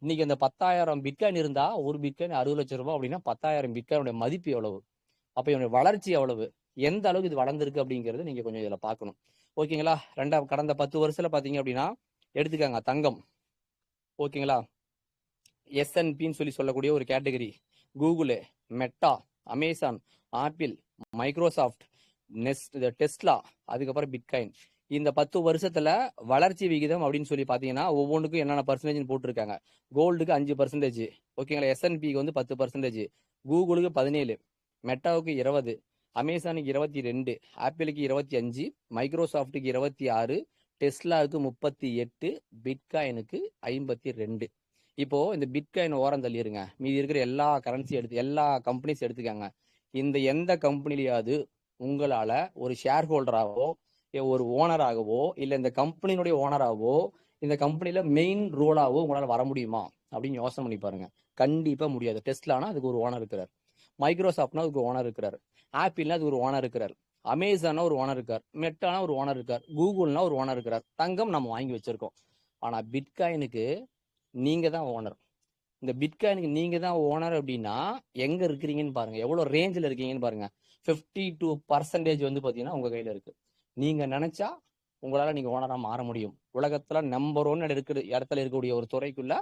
இன்னைக்கு அந்த 10,000 பிட்காயின் இருந்தா ஒரு பிட்காயின் 60 லட்சம் ரூபாய் அப்படின்னா 10,000 பிட்காயினுடைய மதிப்பு எவ்வளவு, அப்ப இவனுடைய வளர்ச்சி எவ்வளவு, எந்த அளவுக்கு இது வளர்ந்துருக்கு அப்படிங்கிறது நீங்க கொஞ்சம் இதுல பார்க்கணும். ஓகேங்களா? கடந்த 10 வருஷத்துல பாத்தீங்க அப்படின்னா எடுத்துக்காங்க தங்கம். ஓகேங்களா? S&Pன்னு சொல்லக்கூடிய ஒரு category, Google, meta, Amazon, apple, Microsoft, Tesla, அதுக்கப்புறம் பிட்காயின். இந்த 10 வருஷத்துல வளர்ச்சி விகிதம் அப்படின்னு சொல்லி பாத்தீங்கன்னா ஒவ்வொன்றுக்கும் என்னென்ன பர்சன்டேஜ் போட்டிருக்காங்க. கோல்டுக்கு 5%, ஓகேங்களா? S&Pக்கு வந்து 10%, கூகுளுக்கு 17, மெட்டாவுக்கு 20, அமேசானுக்கு 22, ஆப்பிளுக்கு 25, மைக்ரோசாஃப்ட்டுக்கு 26, டெஸ்லாவுக்கு 38, பிட்காயினுக்கு 52. இப்போ இந்த பிட்காயின் ஓரம் தள்ளிருங்க, மீதி இருக்கிற எல்லா கரன்சி எல்லா கம்பெனிஸ் எடுத்துக்காங்க. இந்த எந்த கம்பெனிலையாவது உங்களால ஒரு ஷேர் ஹோல்டராகவோ ஒரு ஓனராகவோ இல்ல இந்த கம்பெனியுடைய ஓனராகவோ இந்த கம்பெனில மெயின் ரோலாவோ உங்களால வர முடியுமா அப்படின்னு யோசனை பண்ணி பாருங்க. கண்டிப்பா முடியாது. டெஸ்லானா அதுக்கு ஒரு ஓனர் இருக்கிறார், மைக்ரோசாஃப்ட்னா அதுக்கு ஓனர் இருக்கிறார், ஆப்பிள்னா அதுக்கு ஒரு ஓனர் இருக்கிறார், அமேசானா ஒரு ஓனர் இருக்கார், மெட்டானா ஒரு ஓனர் இருக்கார், கூகுள்னா ஒரு ஓனர் இருக்கிறார். தங்கம் நம்ம வாங்கி வச்சிருக்கோம். ஆனா பிட்காயினுக்கு நீங்க தான் ஓனர். இந்த பிட்காயினுக்கு நீங்க தான் ஓனர் அப்படின்னா எங்க இருக்கிறீங்கன்னு பாருங்க, எவ்வளவு ரேஞ்சில் இருக்கீங்கன்னு பாருங்க. 52% வந்து பாத்தீங்கன்னா உங்க கையில இருக்கு. நீங்க நினைச்சா உங்களால நீங்க ஓனரா மாற முடியும். உலகத்துல நம்பர் 1 இருக்கிற இடத்துல இருக்கக்கூடிய ஒரு துறைக்குள்ள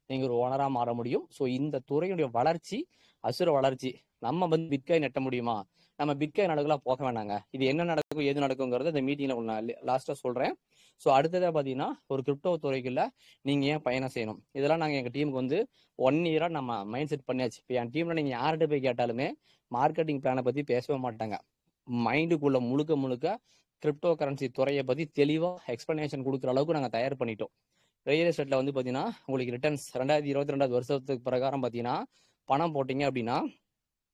நீங்க ஒரு ஓனரா மாற முடியும். ஸோ இந்த துறையுடைய வளர்ச்சி அசுர வளர்ச்சி. நம்ம வந்து பிட்காயின் எட்ட முடியுமா? நம்ம பிட்காயின் அளவுக்குலாம் போக வேணாங்க. இது என்ன நடக்கும் ஏது நடக்குங்கிறத இந்த மீட்டிங்ல ஒன்று லாஸ்டா சொல்றேன். ஸோ அடுத்ததா பாத்தீங்கன்னா ஒரு கிரிப்டோ துறைக்குள்ள நீங்க ஏன் பயணம் செய்யணும், இதெல்லாம் நாங்க எங்க டீமுக்கு வந்து 1 இயரா நம்ம மைண்ட் செட் பண்ணியாச்சு. இப்போ என் டீம்ல நீங்க யார்கிட்ட போய் கேட்டாலுமே மார்க்கெட்டிங் பிளானை பத்தி பேசவே மாட்டாங்க. மைண்டுக்குள்ள முழுக்க கிரிப்டோ கரன்சி துறையை பத்தி தெளிவா எக்ஸ்பிளனேஷன் கொடுக்குற அளவுக்கு நாங்க தயார் பண்ணிட்டோம். ரியல் எஸ்டேட்ல வந்து பாத்தீங்கன்னா உங்களுக்கு ரிட்டர்ன்ஸ் 2022 வருஷத்துக்கு பிரகாரம் பாத்தீங்கன்னா பணம் போட்டீங்க அப்படின்னா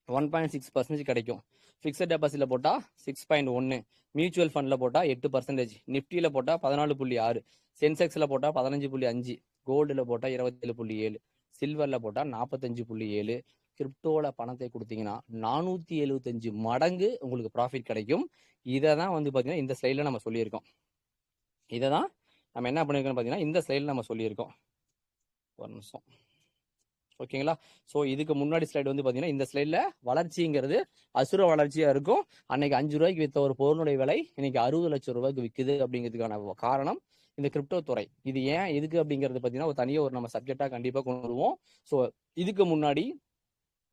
1.6% கிடைக்கும். ஃபிக்ஸட் டெபாசிட்ல போட்டா 6.1, மியூச்சுவல் ஃபண்ட்ல போட்டா 8%, நிப்டியில போட்டா 14.6, சென்செக்ஸ்ல போட்டா 15.5, கோல்டுல போட்டா 27.7, சில்வர்ல போட்டா 45.7. கிரிப்டோல பணத்தை கொடுத்தீங்கன்னா 475 மடங்கு உங்களுக்கு ப்ராஃபிட் கிடைக்கும். இதை தான் வந்து பாத்தீங்கன்னா இந்த ஸ்லைட்ல நம்ம சொல்லியிருக்கோம். இதை தான் நம்ம என்ன பண்ணிருக்கோம் பாத்தீங்கன்னா இந்த ஸ்லைட்ல நம்ம சொல்லியிருக்கோம். ஒரு நிமிஷம். ஓகேங்களா? ஸோ இதுக்கு முன்னாடி ஸ்லைடு வந்து பாத்தீங்கன்னா இந்த ஸ்லைட்ல வளர்ச்சிங்கிறது அசுர வளர்ச்சியா இருக்கும். அன்னைக்கு 5 ரூபாய்க்கு வித்த ஒரு பொருளுடைய விலை இன்னைக்கு 60 லட்சம் ரூபாய்க்கு விற்குது. அப்படிங்கிறதுக்கான காரணம் இந்த கிரிப்டோ துறை. இது ஏன் எதுக்கு அப்படிங்கிறது பாத்தீங்கன்னா ஒரு தனியாக ஒரு நம்ம சப்ஜெக்டா கண்டிப்பா கொண்டு வருவோம். ஸோ இதுக்கு முன்னாடி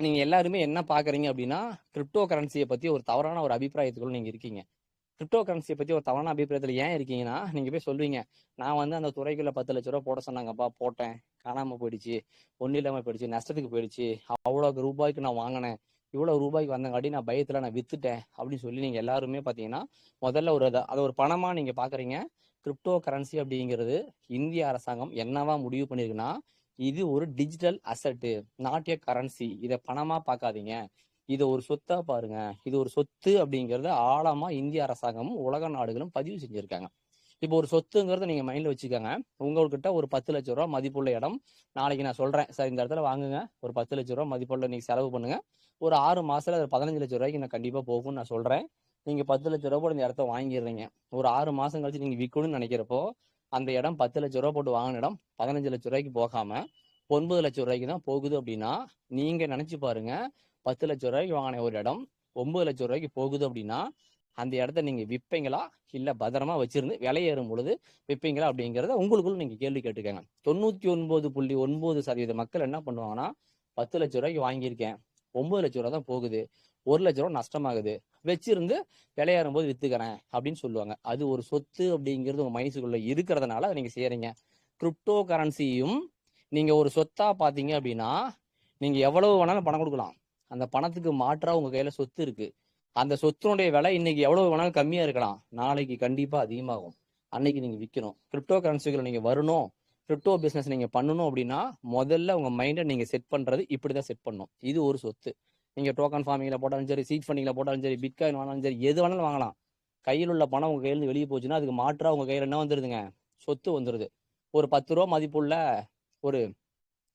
நீங்க எல்லாருமே என்ன பாக்குறீங்க அப்படின்னா கிரிப்டோ கரன்சியை பத்தி ஒரு தவறான ஒரு அபிப்பிராயத்துக்குள்ள நீங்க இருக்கீங்க. கிரிப்டோ கரன்சியை பத்தி ஒரு தவறான அபிப்பிராயத்தில் ஏன் இருக்கீங்கன்னா நீங்க போய் சொல்வீங்க, நான் வந்து அந்த துறைக்குள்ள 10 லட்ச ரூபா போட சொன்னாங்கப்பா, போட்டேன், காணாம போயிடுச்சு, ஒன்னும் இல்லாம போயிடுச்சு, நஷ்டத்துக்கு போயிடுச்சு, அவ்வளவு ரூபாய்க்கு நான் வாங்கினேன், இவ்வளவு ரூபாய்க்கு வந்தங்காட்டி நான் பயத்துல நான் வித்துட்டேன் அப்படின்னு சொல்லி நீங்க எல்லாருமே பாத்தீங்கன்னா முதல்ல அதை ஒரு பணமா நீங்க பாக்குறீங்க. கிரிப்டோ கரன்சி அப்படிங்கிறது இந்திய அரசாங்கம் என்னவா முடிவு பண்ணிருக்குன்னா இது ஒரு டிஜிட்டல் அசட்டு, நாட் ஏ கரன்சி. இதை பணமா பார்க்காதீங்க, இது ஒரு சொத்தா பாருங்க. இது ஒரு சொத்து அப்படிங்கறது ஆழமா இந்திய அரசாங்கமும் உலக நாடுகளும் பதிவு செஞ்சிருக்காங்க. இப்போ ஒரு சொத்துங்கிறத நீங்க மைண்ட்ல வச்சுக்கோங்க. உங்ககிட்ட ஒரு 10 லட்சம் ரூபாய் மதிப்புள்ள இடம் நாளைக்கு நான் சொல்றேன் சார் இந்த இடத்துல வாங்குங்க, ஒரு 10 லட்சம் ரூபாய் மதிப்புள்ள நீங்க செலவு பண்ணுங்க, ஒரு 6 மாசத்துல அது 15 லட்சம் ரூபாய்க்கு நான் கண்டிப்பா போகும்னு நான் சொல்றேன். நீங்க 10 லட்சம் ரூபாய் போட்டு இந்த இடத்த வாங்கிடுறீங்க. ஒரு 6 மாசம் கழிச்சு நீங்க விற்கணும்னு நினைக்கிறப்போ அந்த இடம் 10 லட்சம் ரூபாய் போட்டு வாங்கின இடம் 15 லட்சம் ரூபாய்க்கு போகாம 9 லட்சம் ரூபாய்க்கு தான் போகுது. அப்படின்னா நீங்க நினைச்சு பாருங்க, 10 லட்சம் ரூபாய்க்கு வாங்கின ஒரு இடம் 9 லட்சம் ரூபாய்க்கு போகுது அப்படின்னா அந்த இடத்த நீங்க விற்பீங்களா இல்ல பத்திரமா வச்சிருந்து விலையேறும் பொழுது விற்பீங்களா அப்படிங்கிறத உங்களுக்குள்ள நீங்க கேள்வி கேட்டுக்கங்க. 99.9% மக்கள் என்ன பண்ணுவாங்கன்னா 10 லட்சம் ரூபாய்க்கு வாங்கியிருக்கேன், 9 லட்சம் ரூபாய் தான் போகுது, 1 லட்சம் ரூபாய் நஷ்டமாகுது, வச்சிருந்து விலையேறும் போது வித்துக்கிறேன் அப்படின்னு சொல்லுவாங்க. அது ஒரு சொத்து அப்படிங்கிறது உங்க மைண்ட்ஸுக்குள்ள இருக்கிறதுனால அதை நீங்க செய்யறீங்க. கிரிப்டோ கரன்சியும் நீங்க ஒரு சொத்தா பாத்தீங்க அப்படின்னா நீங்க எவ்வளவு வேணாலும் பணம் கொடுக்கலாம். அந்த பணத்துக்கு மாற்றா உங்க கையில சொத்து இருக்கு. அந்த சொத்துனுடைய விலை இன்னைக்கு எவ்வளவு வேணாலும் கம்மியா இருக்கலாம், நாளைக்கு கண்டிப்பா அதிகமாகும். அன்னைக்கு நீங்க விற்கணும். கிரிப்டோ கரன்சிகளை நீங்க வரணும், கிரிப்டோ பிசினஸ் நீங்க பண்ணணும் அப்படின்னா முதல்ல உங்க மைண்டை நீங்க செட் பண்றது இப்படிதான் செட் பண்ணணும். இது ஒரு சொத்து. நீங்க டோக்கன் ஃபார்மிங்ல போட்டாலும் சரி, சீட் ஃபண்டிங்ல போட்டாலும் சரி, பிட்காயின் வாங்கினாலும் சரி, எது வேணாலும் வாங்கலாம். கையில் உள்ள பணம் உங்க கையிலிருந்து வெளியே போச்சுன்னா அதுக்கு மாற்றா உங்க கையில என்ன வந்துருதுங்க? சொத்து வந்துருது. ஒரு 10 ரூபா மதிப்புள்ள ஒரு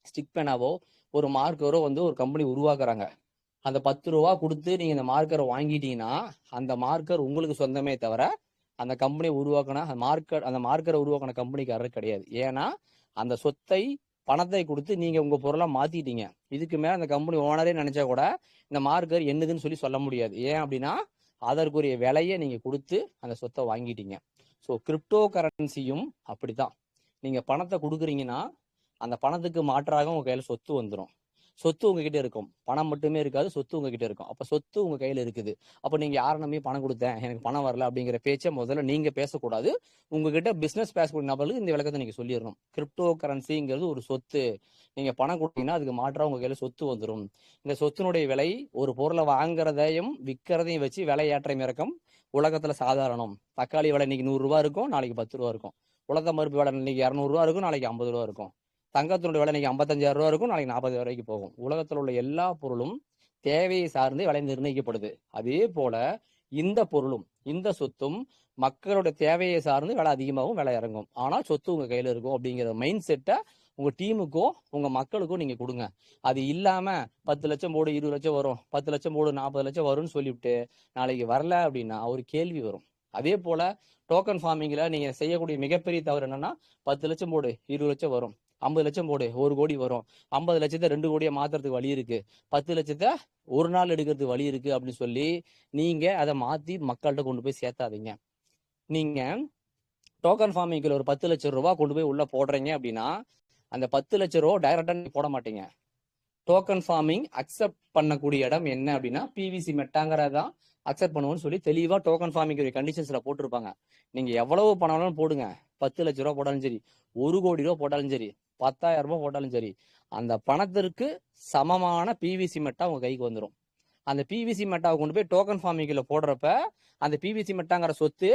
ஸ்டிக் பேனாவோ ஒரு மார்க்கரோ வந்து ஒரு கம்பெனி உருவாக்குறாங்க. அந்த 10 ரூபா கொடுத்து நீங்க இந்த மார்க்கரை வாங்கிட்டீங்கன்னா அந்த மார்க்கர் உங்களுக்கு சொந்தமே தவிர அந்த கம்பெனியை உருவாக்கின அந்த மார்க்கரை உருவாக்கின கம்பெனிக்காரர் கிடையாது. ஏன்னா அந்த சொத்தை பணத்தை கொடுத்து நீங்க உங்க பொருளா மாத்திட்டீங்க. இதுக்கு மேல அந்த கம்பெனி ஓனரே நினைச்சா கூட இந்த மார்க்கர் என்னதுன்னு சொல்லி சொல்ல முடியாது. ஏன் அப்படின்னா அதற்குரிய விலையை நீங்க கொடுத்து அந்த சொத்தை வாங்கிட்டீங்க. ஸோ கிரிப்டோ கரன்சியும் அப்படித்தான். நீங்க பணத்தை கொடுக்குறீங்கன்னா அந்த பணத்துக்கு மாற்றாக உங்க கையில சொத்து வந்துடும். சொத்து உங்ககிட்ட இருக்கும், பணம் மட்டுமே இருக்காது, சொத்து உங்ககிட்ட இருக்கும். அப்ப சொத்து உங்க கையில இருக்குது. அப்ப நீங்க யாரை நம்பி பணம் கொடுத்தேன், எனக்கு பணம் வரல அப்படிங்கிற பேச்சை முதல்ல நீங்க பேசக்கூடாது. உங்ககிட்ட பிசினஸ் பேசக்கூடிய நபர்களுக்கு இந்த விளக்கத்தை நீங்க சொல்லிடணும். கிரிப்டோ கரன்சிங்கிறது ஒரு சொத்து. நீங்க பணம் கொடுத்தீங்கன்னா அதுக்கு மாற்றா உங்க கையில சொத்து வந்துடும். இந்த சொத்தினுடைய விலை ஒரு பொருளை வாங்குறதையும் விற்கிறதையும் வச்சு விலை ஏற்றம் இறக்கம் உலகத்துல சாதாரணம். தக்காளி விலை இன்னைக்கு 100 ரூபா இருக்கும், நாளைக்கு 10 ரூபா இருக்கும். உலக மறுப்பு விலை இன்னைக்கு 200 ரூபா இருக்கும், நாளைக்கு 50 ரூபா இருக்கும். தங்கத்தினுடைய விலை இன்னைக்கு 55,000 ரூபா இருக்கும், நாளைக்கு 40,000 ரூபாய்க்கு போகும். உலகத்தில் உள்ள எல்லா பொருளும் தேவையை சார்ந்து விலை நிர்ணயிக்கப்படுது. அதே போல இந்த பொருளும் இந்த சொத்தும் மக்களோட தேவையை சார்ந்து விலை அதிகமாகவும் விலை இறங்கும். ஆனால் சொத்து உங்க கையில இருக்கும் அப்படிங்கிற மைண்ட் செட்டை உங்க டீமுக்கோ உங்க மக்களுக்கோ நீங்க கொடுங்க. அது இல்லாம 10 லட்சம் போடு 20 லட்சம் வரும், 10 லட்சம் போடு 40 லட்சம் வரும்னு சொல்லிவிட்டு நாளைக்கு வரல அப்படின்னா ஒரு கேள்வி வரும். அதே போல டோக்கன் ஃபார்மிங்ல நீங்க செய்யக்கூடிய மிகப்பெரிய தவறு என்னன்னா 10 லட்சம் போடு 20 லட்சம் வரும், 50 லட்சம் போடு 1 கோடி வரும், 50 லட்சத்தை 2 கோடியா மாத்துறதுக்கு வழி இருக்கு, 10 லட்சத்தை ஒரு நாள் எடுக்கிறதுக்கு வழி இருக்கு அப்படின்னு சொல்லி நீங்க அதை மாத்தி மக்கள்கிட்ட கொண்டு போய் சேர்த்தாதீங்க. நீங்க டோக்கன் ஃபார்மிங்ல ஒரு 10 லட்சம் ரூபாய் கொண்டு போய் உள்ள போடுறீங்க அப்படின்னா அந்த 10 லட்சம் ரூபாய் டைரக்டா போட மாட்டீங்க. டோக்கன் ஃபார்மிங் அக்செப்ட் பண்ணக்கூடிய இடம் என்ன அப்படின்னா பிவிசி மெட்டாங்கிறதான் அக்செப்ட் பண்ணுவோம்னு சொல்லி தெளிவா டோக்கன் ஃபார்மிங் கண்டிஷன்ஸ்ல போட்டிருப்பாங்க. நீங்க எவ்வளவு பணம் போடுங்க, 10 லட்சம் ரூபாய் போட்டாலும் சரி, 1 கோடி ரூபாய் போட்டாலும் சரி, 10,000 ரூபாய் போட்டாலும் சரி, அந்த பணத்திற்கு சமமான பிவிசி மெட்டா உங்க கைக்கு வந்துடும். அந்த பிவிசி மெட்டாவை கொண்டு போய் டோக்கன் ஃபார்மிங்ல போடுறப்ப அந்த பிவிசி மெட்டாங்கிற சொத்து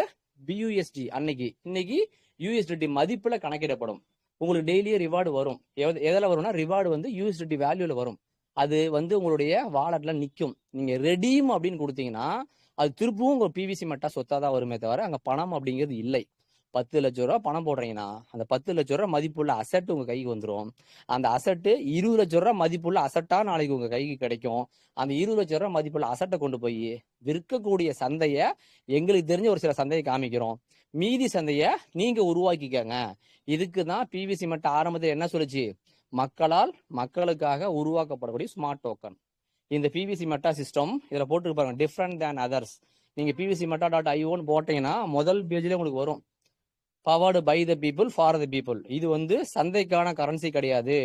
பியூஎஸ்டி இன்னைக்கு யூஎஸ்டி மதிப்புல கணக்கிடப்படும். உங்களுக்கு டெய்லியே ரிவார்டு வரும். எதில் வரும்னா ரிவார்டு வந்து யூஎஸ்டி வேல்யூல வரும். அது வந்து உங்களுடைய வாலெட்ல நிற்கும். நீங்க ரெடீம் அப்படின்னு கொடுத்தீங்கன்னா அது திரும்பவும் உங்க பிவிசி மெட்டா சொத்தா தான் வருமே தவிர அங்க பணம் அப்படிங்கிறது இல்லை. 10 லட்சம் ரூபாய் பணம் போடுறீங்கன்னா அந்த 10 லட்சம் ரூபாய் மதிப்புள்ள அசட் உங்க கைக்கு வந்துடும். அந்த அசட்டு 20 லட்சம் ரூபாய் மதிப்புள்ள அசட்டா நாளைக்கு உங்க கைக்கு கிடைக்கும். அந்த 20 லட்சம் ரூபாய் மதிப்புள்ள அசட்டை கொண்டு போய் விற்கக்கூடிய சந்தையை எங்களுக்கு தெரிஞ்ச ஒரு சில சந்தையை காமிக்கிறோம், மீதி சந்தையை நீங்க உருவாக்கிக்கங்க. இதுக்கு தான் பிவிசி மெட்டா ஆரம்பத்தில் என்ன சொல்லுச்சு, மக்களுக்காக உருவாக்கப்படக்கூடிய ஸ்மார்ட் டோக்கன். இந்த பிவிசி மெட்டா சிஸ்டம் இதுல போட்டு பாருங்க, டிஃப்ரெண்ட் தேன் அதர்ஸ். நீங்க பிவிசி மெட்டா .ioன்னு போட்டீங்கன்னா முதல் பேஜ்ல உங்களுக்கு வரும், powered by the people for the people. இது வந்து சந்தைக்கான கரன்சி கிடையாது,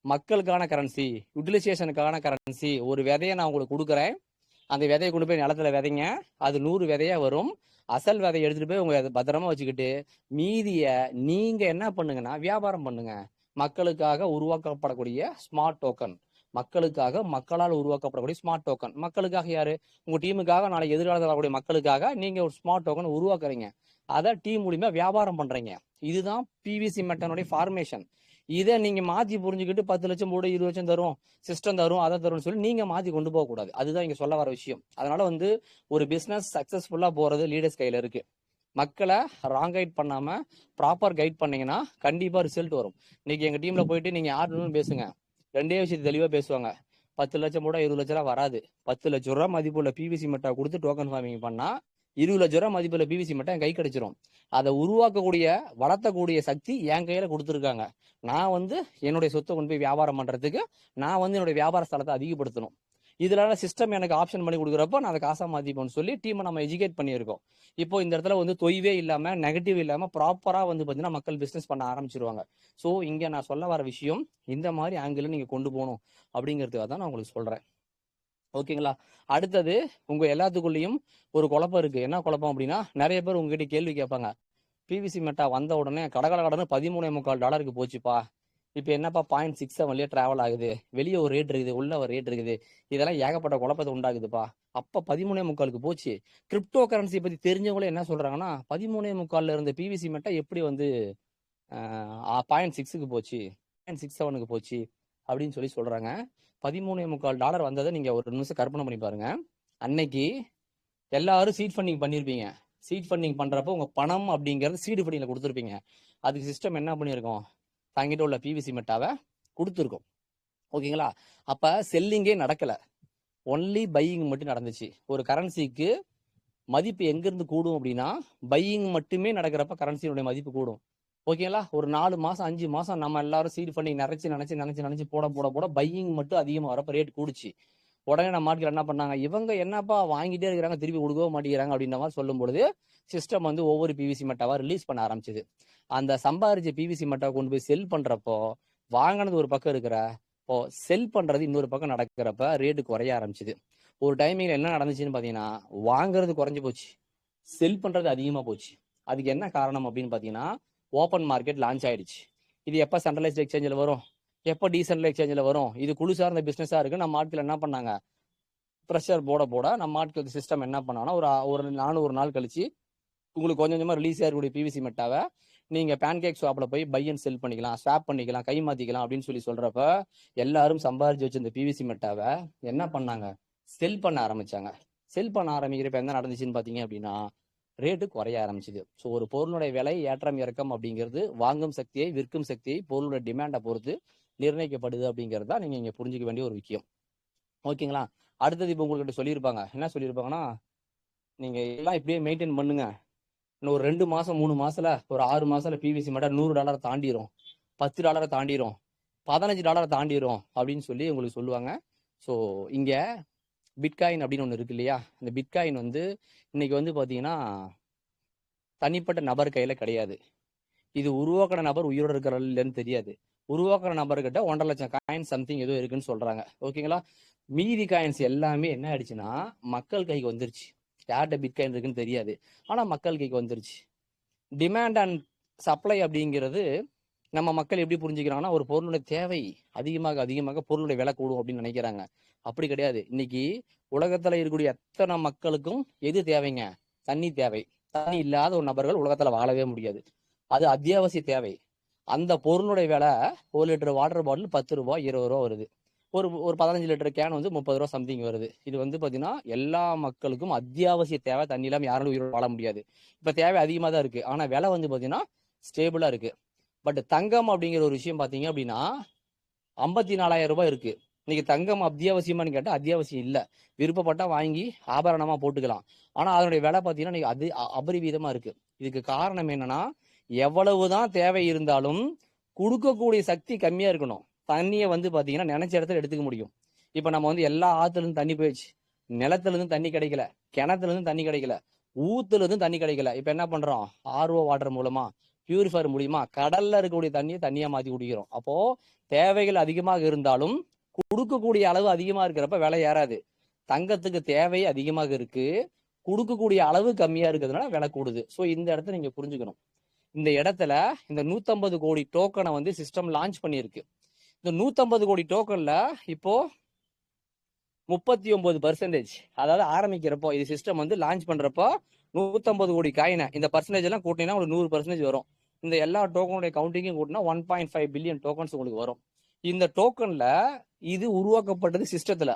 மக்களுக்கான கரன்சி, யூட்டிலைசேஷனுக்கான கரன்சி. ஒரு விதையை நான் உங்களுக்கு கொடுக்குறேன், அந்த விதையை கொண்டு போய் நிலத்துல விதைங்க, அது 100 விதையா வரும். அசல் விதையை எடுத்துட்டு போய் உங்க பத்திரமா வச்சுக்கிட்டு மீதிய நீங்க என்ன பண்ணுங்கன்னா வியாபாரம் பண்ணுங்க. மக்களுக்காக உருவாக்கப்படக்கூடிய ஸ்மார்ட் டோக்கன், மக்களால் உருவாக்கப்படக்கூடிய ஸ்மார்ட் டோக்கன். மக்களுக்காக யாரு? உங்க டீமுக்காக, நாளைக்கு எதிர்காலத்தில் வரக்கூடிய மக்களுக்காக நீங்க ஒரு ஸ்மார்ட் டோக்கன் உருவாக்குறீங்க. அதை டீம் மூலியமா வியாபாரம் பண்றீங்க. இதுதான் பிவிசி மெட்டனுடைய ஃபார்மேஷன். இதை நீங்க மாத்தி புரிஞ்சுக்கிட்டு 10 லட்சம் போடு 20 லட்சம் தரும், சிஸ்டம் தரும், அதை தரும்னு சொல்லி நீங்க மாத்தி கொண்டு போக கூடாது. அதுதான் இங்க சொல்ல வர விஷயம். அதனால வந்து ஒரு பிசினஸ் சக்சஸ்ஃபுல்லா போறது லீடர்ஸ் கையில இருக்கு. மக்களை ராங் கைட் பண்ணாம ப்ராப்பர் கைட் பண்ணீங்கன்னா கண்டிப்பா ரிசல்ட் வரும். இன்னைக்கு எங்க டீம்ல போயிட்டு நீங்க யாருன்னு பேசுங்க, 2 விஷயத்தை தெளிவா பேசுவாங்க. 10 லட்சம் போட 20 லட்சம் ரூபா வராது. 10 லட்சம் ரூபாய் மதிப்புள்ள பிவிசி மெட்டா கொடுத்து டோக்கன் ஃபார்மிங் பண்ணா 20 லட்சம் ரூபாய் மதிப்புள்ள பிவிசி மெட்டா என் கை கிடைச்சிரும். அதை உருவாக்கக்கூடிய வளர்த்தக்கூடிய சக்தி என் கையில கொடுத்துருக்காங்க. நான் வந்து என்னுடைய சொத்தை கொண்டு போய் வியாபாரம் பண்றதுக்கு நான் வந்து என்னுடைய வியாபார ஸ்தலத்தை அதிகப்படுத்தணும். இதனால சிஸ்டம் எனக்கு ஆப்ஷன் பண்ணி கொடுக்குறப்போ நான் அதை காசா மாத்திப்போம்னு சொல்லி டீமை நம்ம எஜுகேட் பண்ணியிருக்கோம். இப்போ இந்த இடத்துல வந்து தொய்வே இல்லாம நெகட்டிவ் இல்லாம ப்ராப்பரா வந்து பாத்தீங்கன்னா மக்கள் பிசினஸ் பண்ண ஆரம்பிச்சிருவாங்க. ஸோ இங்க நான் சொல்ல வர விஷயம் இந்த மாதிரி ஆங்கிள் நீங்க கொண்டு போகணும் அப்படிங்கிறதுக்காக தான் நான் உங்களுக்கு சொல்றேன். ஓகேங்களா? அடுத்தது உங்க எல்லாத்துக்குள்ளேயும் ஒரு குழப்பம் இருக்கு. என்ன குழப்பம் அப்படின்னா, நிறைய பேர் உங்ககிட்ட கேள்வி கேட்பாங்க, பிவிசி மெட்டா வந்த உடனே கடன்னு $13.25 போச்சுப்பா, இப்போ என்னப்பா 0.67 டிராவல் ஆகுது, வெளியே ஒரு ரேட் இருக்குது, உள்ள ஒரு ரேட் இருக்குது, இதெல்லாம் ஏகப்பட்ட குழப்பத்தை உண்டாகுதுப்பா. அப்ப 13.25 போச்சு. கிரிப்டோ கரன்சி பத்தி தெரிஞ்சவங்களே என்ன சொல்றாங்கன்னா, 13.25 இருந்த பிவிசி மெட்டா எப்படி வந்து 0.6க்கு போச்சு, 0.67க்கு போச்சு அப்படின்னு சொல்லி சொல்றாங்க. $13.25 வந்ததை நீங்க ஒரு நிமிஷம் கற்பனை பண்ணி பாருங்க. அன்னைக்கு எல்லாரும் சீட் ஃபண்டிங் பண்ணியிருப்பீங்க. சீட் ஃபண்டிங் பண்றப்போ உங்க பணம் அப்படிங்கிறது சீடு ஃபண்டிங்ல கொடுத்துருப்பீங்க. அதுக்கு சிஸ்டம் என்ன பண்ணியிருக்கோம், தங்கிட்ட உள்ள பிவிசி மெட்டாவை கொடுத்துருக்கோம். ஓகேங்களா? அப்ப செல்லிங்கே நடக்கல, ஒன்லி பையிங் மட்டும் நடந்துச்சு. ஒரு கரன்சிக்கு மதிப்பு எங்கிருந்து கூடும் அப்படின்னா பையிங் மட்டுமே நடக்கிறப்ப கரன்சியோட மதிப்பு கூடும். ஓகேங்களா? ஒரு 4 மாசம் 5 மாசம் நம்ம எல்லாரும் சீட் ஃபண்டிங் நினைச்சு போட பையிங் மட்டும் அதிகமா வரப்ப ரேட் கூடுச்சு. உடனே நம்ம மார்க்கெட் என்ன பண்ணாங்க, இவங்க என்னப்பா வாங்கிட்டே இருக்கிறாங்க திருப்பி கொடுக்கவே மாட்டேங்கிறாங்க அப்படின்ற மாதிரி சொல்லும் பொழுது சிஸ்டம் வந்து ஒவ்வொரு பிவிசி மெட்டாவா ரிலீஸ் பண்ண ஆரம்பிச்சது. அந்த சம்பாரிச்ச பிவிசி மெட்டாவை கொண்டு போய் செல் பண்றப்போ வாங்கினது ஒரு பக்கம் இருக்கிற இப்போ செல் பண்றது இன்னொரு பக்கம் நடக்கிறப்ப ரேட்டு குறைய ஆரம்பிச்சுது. ஒரு டைமிங்ல என்ன நடந்துச்சுன்னு பாத்தீங்கன்னா வாங்குறது குறைஞ்சு போச்சு, செல் பண்றது அதிகமா போச்சு. அதுக்கு என்ன காரணம் அப்படின்னு பாத்தீங்கன்னா ஓப்பன் மார்க்கெட் லான்ச் ஆயிடுச்சு. இது எப்ப சென்ட்ரலைஸ்ட் எக்ஸ்சேஞ்சில் வரும், எப்போ டீசென்ட்ரல் எக்ஸ்சேஞ்சில் வரும், இது குழு சார்ந்த பிசினஸா இருக்கு. நம்ம ஆட்கள் என்ன பண்ணாங்க, ப்ரெஷர் போட நம்ம ஆட்கள் சிஸ்டம் என்ன பண்ணாங்கன்னா ஒரு 400 நாள் கழிச்சு உங்களுக்கு கொஞ்சம் கொஞ்சமா ரிலீஸ் ஆகக்கூடிய பிவிசி மெட்டாவை நீங்க பேன்கேக் ஸ்வாப்ல போய் பை அண்ட் செல் பண்ணிக்கலாம், ஸ்வாப் பண்ணிக்கலாம், கை மாத்திக்கலாம் அப்படின்னு சொல்றப்ப எல்லாரும் சம்பாரிச்சு வச்சு இந்த பிவிசி மெட்டாவை என்ன பண்ணாங்க, செல் பண்ண ஆரம்பிச்சாங்க. செல் பண்ண ஆரம்பிக்கிறப்ப என்ன நடந்துச்சுன்னு பாத்தீங்க அப்படின்னா ரேட்டு குறைய ஆரம்பிச்சுது. ஸோ ஒரு பொருளுடைய விலை ஏற்றம் இறக்கம் அப்படிங்கிறது வாங்கும் சக்தியை விற்கும் சக்தியை பொருளுடைய டிமாண்டை பொறுத்து நிர்ணயிக்கப்படுது அப்படிங்கிறது தான் நீங்க இங்க புரிஞ்சுக்க வேண்டிய ஒரு விஷயம். ஓகேங்களா? அடுத்தது இப்போ உங்கள்கிட்ட சொல்லியிருப்பாங்க, என்ன சொல்லியிருப்பாங்கன்னா நீங்க எல்லாம் இப்படியே மெயின்டைன் பண்ணுங்க, இன்னும் ஒரு 2 மாசம் 3 மாசத்துல ஒரு 6 மாசத்துல பிவிசி மெட்டா $100 தாண்டிரும், $10 தாண்டிரும், $15 தாண்டிரும் அப்படின்னு சொல்லி உங்களுக்கு சொல்லுவாங்க. ஸோ இங்க பிட்காயின் அப்படின்னு ஒன்று இருக்கு இல்லையா, இந்த பிட்காயின் வந்து இன்னைக்கு வந்து பாத்தீங்கன்னா தனிப்பட்ட நபர் கையில கிடையாது. இது உருவாக்குற நபர் உயிரோட இருக்கிற இல்லைன்னு தெரியாது. உருவாக்குற நபர்கிட்ட 1.5 லட்சம் காயின் சம்திங் ஏதோ இருக்குன்னு சொல்றாங்க. ஓகேங்களா? மீதி காயின்ஸ் எல்லாமே என்ன ஆயிடுச்சுன்னா மக்கள் கைக்கு வந்துருச்சு. யார்கிட்ட பிட்காயின் இருக்குன்னு தெரியாது, ஆனா மக்கள் கைக்கு வந்துருச்சு. டிமாண்ட் அண்ட் சப்ளை அப்படிங்கிறது நம்ம மக்கள் எப்படி புரிஞ்சுக்கிறாங்கன்னா ஒரு பொருளுடைய தேவை அதிகமாக அதிகமாக பொருளுடைய விலை கூடும் அப்படின்னு நினைக்கிறாங்க. அப்படி கிடையாது. இன்னைக்கு உலகத்துல இருக்கக்கூடிய எத்தனை மக்களுக்கும் எது தேவைங்க, தண்ணி தேவை. தண்ணி இல்லாத ஒரு நபர்கள் உலகத்துல வாழவே முடியாது. அது அத்தியாவசிய தேவை. அந்த பொருளுடைய விலை 1 லிட்டர் வாட்டர் பாட்டில் 10 ரூபாய் 20 ரூபா வருது. ஒரு 15 லிட்டர் கேன் வந்து 30 ரூபா சம்திங் வருது. இது வந்து பாத்தீங்கன்னா எல்லா மக்களுக்கும் அத்தியாவசிய தேவை. தண்ணி இல்லாம யாராலும் உயிரோட வாழ முடியாது. இப்ப தேவை அதிகமா தான் இருக்கு, ஆனா விலை வந்து பாத்தீங்கன்னா ஸ்டேபிளா இருக்கு. பட் தங்கம் அப்படிங்கிற ஒரு விஷயம் பாத்தீங்க அப்படின்னா 54,000 ரூபாய் இருக்கு. இன்னைக்கு தங்கம் அத்தியாவசியமானு கேட்டா அத்தியாவசியம் இல்ல, விருப்பப்பட்டா வாங்கி ஆபரணமா போட்டுக்கலாம். ஆனா அதனுடைய விலை பாத்தீங்கன்னா அது அபரிவிதமா இருக்கு. இதுக்கு காரணம் என்னன்னா எவ்வளவுதான் தேவை இருந்தாலும் கொடுக்கக்கூடிய சக்தி கம்மியா இருக்கணும். தண்ணியை வந்து பாத்தீங்கன்னா நினைச்ச இடத்துல எடுத்துக்க முடியும். இப்ப நம்ம வந்து எல்லா ஆத்துல இருந்து தண்ணி போயிடுச்சு, நிலத்துல இருந்து தண்ணி கிடைக்கல, கிணத்துல இருந்து தண்ணி கிடைக்கல, ஊத்துல இருந்து தண்ணி கிடைக்கல. இப்ப என்ன பண்றோம், ஆர்ஓ வாட்டர் மூலமா பியூரிஃபயர் மூலியமா கடல்ல இருக்கக்கூடிய தண்ணியா மாத்தி குடிக்கிறோம். அப்போ தேவைகள் அதிகமாக இருந்தாலும் கொடுக்கக்கூடிய அளவு அதிகமா இருக்கிறப்ப விலை ஏறாது. தங்கத்துக்கு தேவை அதிகமாக இருக்கு, கொடுக்கக்கூடிய அளவு கம்மியா இருக்கிறதுனால விலை கூடுது. ஸோ இந்த இடத்த நீங்க புரிஞ்சுக்கணும். இந்த இடத்துல இந்த 150 கோடி டோக்கனை வந்து சிஸ்டம் லான்ச் பண்ணியிருக்கு. இந்த 150 கோடி டோக்கன்ல இப்போ 39%, அதாவது ஆரம்பிக்கிறப்போ இது சிஸ்டம் வந்து லான்ச் பண்றப்போ 150 கோடி காயினை இந்த பர்சன்டேஜ் எல்லாம் கூட்டினா ஒரு 100% வரும். இந்த எல்லா டோக்கனுடைய கவுண்டிங்கும் கூட்டினா 1.5 பில்லியன் டோக்கன்ஸ் உங்களுக்கு வரும். இந்த டோக்கன்ல இது உருவாக்கப்பட்டது சிஸ்டத்துல.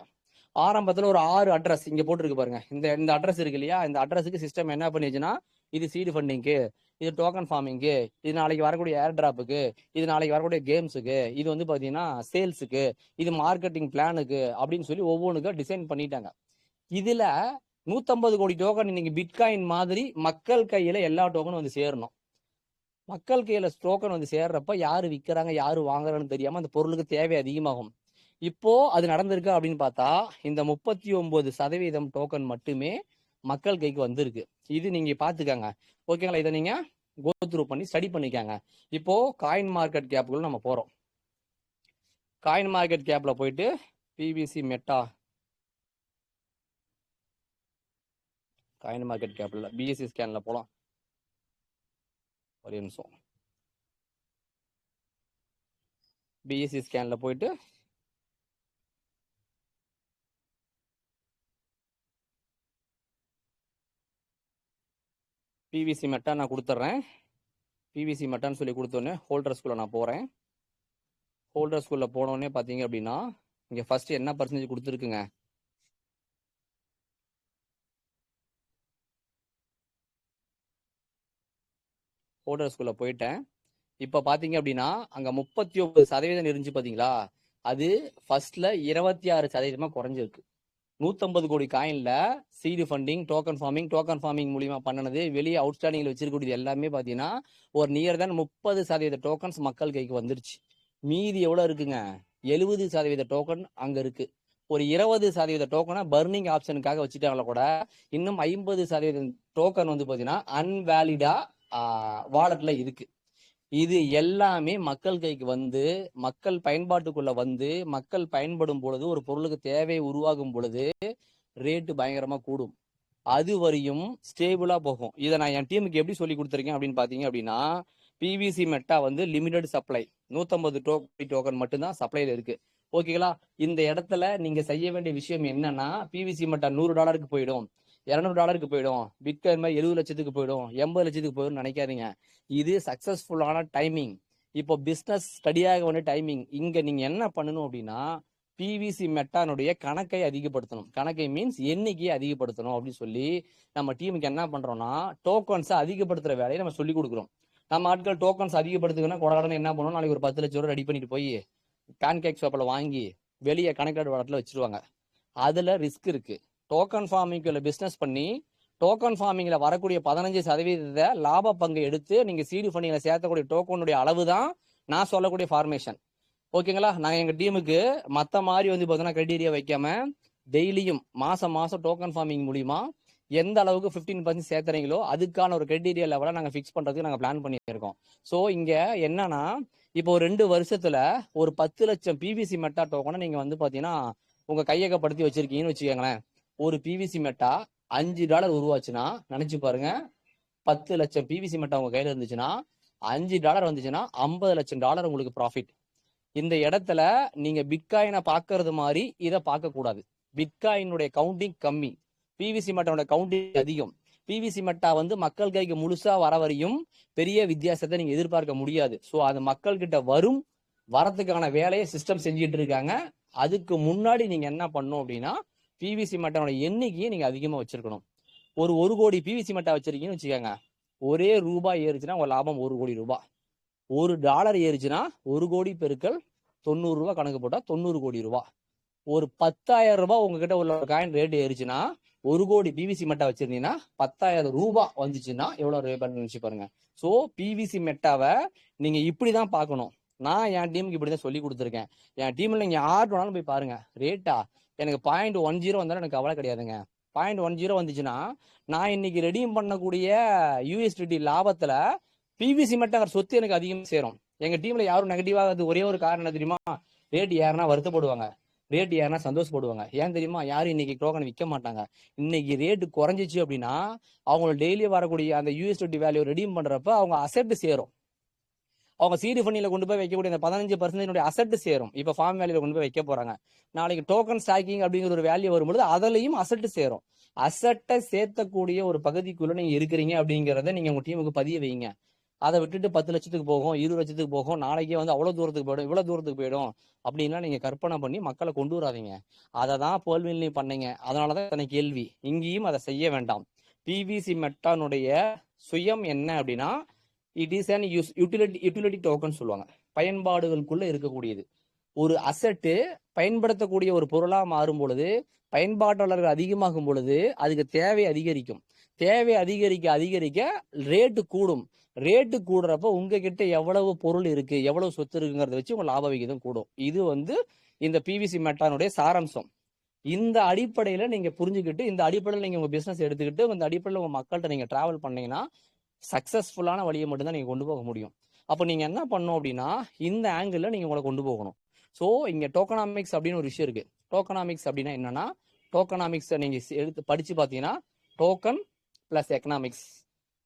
ஆரம்பத்துல ஒரு 6 அட்ரஸ் இங்க போட்டுருக்கு பாருங்க, இந்த அட்ரஸ் இருக்கு இல்லையா, இந்த அட்ரஸுக்கு சிஸ்டம் என்ன பண்ணிச்சுன்னா இது சீடு ஃபண்டிங்க்கு, இது டோக்கன் ஃபார்மிங்க்கு, இது நாளைக்கு வரக்கூடிய ஏர் டிராப்புக்கு, இது நாளைக்கு வரக்கூடிய கேம்ஸுக்கு, இது வந்து பாத்தீங்கன்னா சேல்ஸுக்கு, இது மார்க்கெட்டிங் பிளானுக்கு அப்படின்னு சொல்லி ஒவ்வொன்றுக்கும் டிசைன் பண்ணிட்டாங்க. இதுல 150 கோடி டோக்கன் இன்னைக்கு பிட்காயின் மாதிரி மக்கள் கையில எல்லா டோக்கனும் வந்து சேரணும். மக்கள் கையில டோக்கன் வந்து சேர்றப்ப யாரு விற்கிறாங்க யாரு வாங்குறான்னு தெரியாம அந்த பொருளுக்கு தேவை அதிகமாகும். இப்போ அது நடந்திருக்கா அப்படின்னு பார்த்தா இந்த 39% டோக்கன் மட்டுமே மக்கள் கைக்கு வந்திருக்கு. இது நீங்க பாத்துக்கங்க. ஓகேங்களா? இதை நீங்க கோ த்ரூ பண்ணி ஸ்டடி பண்ணிக்காங்க. இப்போ காயின் மார்க்கெட் கேப்குள்ள நம்ம போறோம். காயின் மார்க்கெட் கேப்ல போயிட்டு பிவிசி மெட்டா காயின் மார்க்கெட் கேப்ல பிஎஸ்சி ஸ்கேன்ல போலாம். ஒரு நிமிஷம். பிஎஸ்சி ஸ்கேன்ல போயிட்டு பிவிசி மெட்டா நான் கொடுத்துட்றேன். பிவிசி மெட்டான்னு சொல்லி கொடுத்தோன்னே ஹோல்டர்ஸ்குள்ள நான் போறேன். ஹோல்டர்ஸ்குள்ள போனோடனே பார்த்தீங்க அப்படின்னா இங்க ஃபர்ஸ்ட் என்ன பர்சன்டேஜ் கொடுத்துருக்குங்க? ஹோல்டர்ஸ்குள்ள போயிட்டேன். இப்ப பாத்தீங்க அப்படின்னா அங்க 39% இருந்துச்சு பாத்தீங்களா? அது ஃபர்ஸ்ட்ல 26% குறைஞ்சிருக்கு. 150 கோடி காயின்ல சீடு ஃபண்டிங், டோக்கன் ஃபார்மிங் மூலியமா பண்ணனது, வெளியே அவுட்ஸ்டாண்டிங்ல வச்சிருக்கக்கூடியது எல்லாமே பாத்தீங்கன்னா ஒரு நியர் தான் 30% டோக்கன்ஸ் மக்கள் கைக்கு வந்துருச்சு. மீதி எவ்வளவு இருக்குங்க? 70% டோக்கன் அங்க இருக்கு. ஒரு 20% டோக்கனை பர்னிங் ஆப்ஷனுக்காக வச்சுட்டாங்களா கூட, இன்னும் 50% டோக்கன் வந்து பாத்தீங்கன்னா அன்வேலிடா வாலெட்ல இருக்கு. இது எல்லாமே மக்கள் கைக்கு வந்து, மக்கள் பயன்பாட்டுக்குள்ள வந்து, மக்கள் பயன்படும் பொழுது, ஒரு பொருளுக்கு தேவை உருவாகும் பொழுது ரேட்டு பயங்கரமா கூடும். அது வரையும் ஸ்டேபிளா போகும். இதை நான் என் டீமுக்கு எப்படி சொல்லி கொடுத்துருக்கேன் அப்படின்னு பாத்தீங்க அப்படின்னா, பிவிசி மெட்டா வந்து லிமிடெட் சப்ளை, 150 டோக்கன் மட்டும்தான் சப்ளைல இருக்கு. ஓகேங்களா? இந்த இடத்துல நீங்க செய்ய வேண்டிய விஷயம் என்னன்னா, பிவிசி மெட்டா $100 போயிடும், $200 போயிடும், பிட்காயின் மாதிரி 70 லட்சத்துக்கு போயிடும், 80 லட்சத்துக்கு போயிடும் நினைக்காதீங்க. இது சக்சஸ்ஃபுல்லான டைமிங். இப்போ பிசினஸ் ஸ்டடியாக வேண்டிய டைமிங். இங்க நீங்க என்ன பண்ணணும் அப்படின்னா, பிவிசி மெட்டானுடைய கணக்கை அதிகப்படுத்தணும். கணக்கை மீன்ஸ் எண்ணிக்கையை அதிகப்படுத்தணும் அப்படின்னு சொல்லி நம்ம டீமுக்கு என்ன பண்றோம்னா, டோக்கன்ஸை அதிகப்படுத்துற வேலையை நம்ம சொல்லி கொடுக்குறோம். நம்ம ஆட்கள் டோக்கன்ஸ் அதிகப்படுத்துக்கன்னா கொடகடன்னு என்ன பண்ணுவோம், நாளைக்கு ஒரு 10 லட்சம் ரூபாய் ரெடி பண்ணிட்டு போய் பேன்கேக் ஷாப்பில் வாங்கி வெளியே கணக்கெடு வளத்தில் வச்சிருவாங்க. அதுல ரிஸ்க் இருக்கு. டோக்கன் ஃபார்மிங்ல பிசினஸ் பண்ணி டோக்கன் ஃபார்மிங்ல வரக்கூடிய 15% லாப பங்கை எடுத்து நீங்க சீடு ஃபண்டிங்ல சேர்த்தக்கூடிய டோக்கனுடைய அளவு தான் நான் சொல்லக்கூடிய ஃபார்மேஷன். ஓகேங்களா? நாங்கள் எங்கள் டீமுக்கு மற்ற மாதிரி வந்து பார்த்தீங்கன்னா கிரைட்டீரியா வைக்காம டெய்லியும் மாதம் டோக்கன் ஃபார்மிங் மூலிமா எந்த அளவுக்கு 15% சேர்த்துறீங்களோ அதுக்கான ஒரு கிரைட்டீரியா லெவலை நாங்கள் ஃபிக்ஸ் பண்ணுறதுக்கு நாங்கள் பிளான் பண்ணியிருக்கோம். ஸோ இங்கே என்னன்னா, இப்போ ஒரு 2 வருஷத்துல ஒரு 10 லட்சம் பிவிசி மெட்டா டோக்கனை நீங்கள் வந்து பார்த்தீங்கன்னா உங்கள் கையகப்படுத்தி வச்சிருக்கீங்கன்னு வச்சுக்கோங்களேன். ஒரு பிவிசி மெட்டா $5 உருவாச்சுன்னா நினைச்சு பாருங்க, 10 லட்சம் பிவிசி மெட்டா உங்க கையில இருந்துச்சுன்னா $5 வந்துச்சுன்னா $50 லட்சம் உங்களுக்கு ப்ராஃபிட். இந்த இடத்துல நீங்க பிட்காயினை பாக்குறது மாதிரி இதை பார்க்க கூடாது. பிட்காயினுடைய கவுண்டிங் கம்மி, பிவிசி மெட்டாவோட கவுண்டிங் அதிகம். பிவிசி மெட்டா வந்து மக்கள் கைக்கு முழுசா வர வரையும் பெரிய வித்தியாசத்தை நீங்க எதிர்பார்க்க முடியாது. ஸோ அது மக்கள் கிட்ட வரத்துக்கான வேலையை சிஸ்டம் செஞ்சுட்டு இருக்காங்க. அதுக்கு முன்னாடி நீங்க என்ன பண்ணும் அப்படின்னா, பிவிசி மெட்டாவோட எண்ணிக்கையை நீங்க அதிகமா வச்சிருக்கணும். ஒரு 1 கோடி பிவிசி மெட்டா வச்சிருக்கீங்கன்னு வச்சுக்கோங்க. ஒரே ரூபாய் ஏறுச்சுன்னா உங்க லாபம் 1 கோடி ரூபாய். $1 ஏறிச்சுன்னா 1 கோடி பெருக்கல் 90 ரூபாய் கணக்கு போட்டா 90 கோடி ரூபாய். ஒரு 10,000 ரூபாய் உங்ககிட்ட உள்ள காயின் ரேட் ஏறிச்சுன்னா 1 கோடி பிவிசி மெட்டா வச்சிருந்தீங்கன்னா 10,000 ரூபாய் வந்துச்சுன்னா எவ்வளவு ரேட் நினைச்சு பாருங்க. ஸோ பிவிசி மெட்டாவை நீங்க இப்படிதான் பார்க்கணும். நான் என் டீமுக்கு இப்படிதான் சொல்லி கொடுத்துருக்கேன். என் டீம்ல நீங்க யார் வேணாலும் போய் பாருங்க. ரேட்டா எனக்கு 0.10 வந்தாலும் எனக்கு கவலை கிடையாதுங்க. 0.10 வந்துச்சுன்னா நான் இன்னைக்கு ரெடீம் பண்ணக்கூடிய யூஎஸ்டிடி லாபத்துல பிவிசி மெட்டா சொத்து எனக்கு அதிகமாக சேரும். எங்க டீம்ல யாரும் நெகட்டிவாக ஒரே ஒரு காரணம் தெரியுமா? ரேட் யாருன்னா வருத்தப்படுவாங்க, ரேட் யாருன்னா சந்தோஷப்படுவாங்க. ஏன் தெரியுமா? யாரும் இன்னைக்கு டோக்கன் விற்க மாட்டாங்க. இன்னைக்கு ரேட்டு குறைஞ்சிச்சு அப்படின்னா அவங்களோட டெய்லி வரக்கூடிய அந்த யூஎஸ்டி வேல்யூ ரெடீம் பண்றப்ப அவங்க அசெட் சேரும். அவங்க சீடு ஃபண்டில கொண்டு போய் வைக்கக்கூடிய அந்த 15% அசெட் சேரும். இப்போ ஃபார்ம் வேல்யூல கொண்டு போய் வைக்க போறாங்க. நாளைக்கு டோக்கன் ஸ்டாக்கிங் அப்படிங்கிற ஒரு வேல்யூ வரும்பொழுது அதுலயும் அசெட் சேரும். அசெட்டை சேர்த்தக்கூடிய ஒரு பகுதிக்குள்ள நீங்க இருக்கிறீங்க அப்படிங்கிறத நீங்க உங்க டீமுக்கு பதிய வைங்க. அதை விட்டுட்டு 10 லட்சத்துக்கு போகும், 20 லட்சத்துக்கு போகும், நாளைக்கே வந்து அவ்வளவு தூரத்துக்கு போயிடும், இவ்வளவு தூரத்துக்கு போயிடும் அப்படின்லாம் நீங்க கற்பனை பண்ணி மக்களை கொண்டு வராதீங்க. அதை தான் பேர்ல்வின்லையும் பண்ணீங்க. அதனாலதான் இத்தனை கேள்வி. இங்கேயும் அதை செய்ய வேண்டாம். பிவிசி மெட்டானுடைய சுயம் என்ன அப்படின்னா, it is an utility token சொல்லுவாங்க. பயன்பாடுகளுக்குள்ள இருக்கக்கூடியது. ஒரு அசெட்டு பயன்படுத்தக்கூடிய ஒரு பொருளா மாறும் பொழுது, பயன்பாட்டாளர்கள் அதிகமாகும் பொழுது அதுக்கு தேவை அதிகரிக்கும். தேவை அதிகரிக்க ரேட்டு கூடும். ரேட்டு கூடுறப்ப உங்ககிட்ட எவ்வளவு பொருள் இருக்கு, எவ்வளவு சொத்து இருக்குங்கிறத வச்சு உங்க லாப விகிதம் கூடும். இது வந்து இந்த பிவிசி மெட்டானுடைய சாராம்சம். இந்த அடிப்படையில நீங்க புரிஞ்சுக்கிட்டு, இந்த அடிப்படையில் நீங்க உங்க பிசினஸ் எடுத்துக்கிட்டு, இந்த அடிப்படையில் உங்க மக்கள்கிட்ட நீங்க டிராவல் பண்ணீங்கன்னா சக்சஸ்ஃபுல்லான வழியை மட்டும்தான் நீங்க கொண்டு போக முடியும். அப்போ நீங்க என்ன பண்ணணும் அப்படின்னா, இந்த ஆங்கிள் நீங்க உங்களை கொண்டு போகணும். ஸோ இங்க டோக்கனாமிக்ஸ் அப்படின்னு ஒரு விஷயம் இருக்கு. டோக்கனாமிக்ஸ் அப்படின்னா என்னன்னா, டோக்கனாமிக்ஸ் நீங்க எடுத்து படிச்சு பார்த்தீங்கன்னா, token plus economics,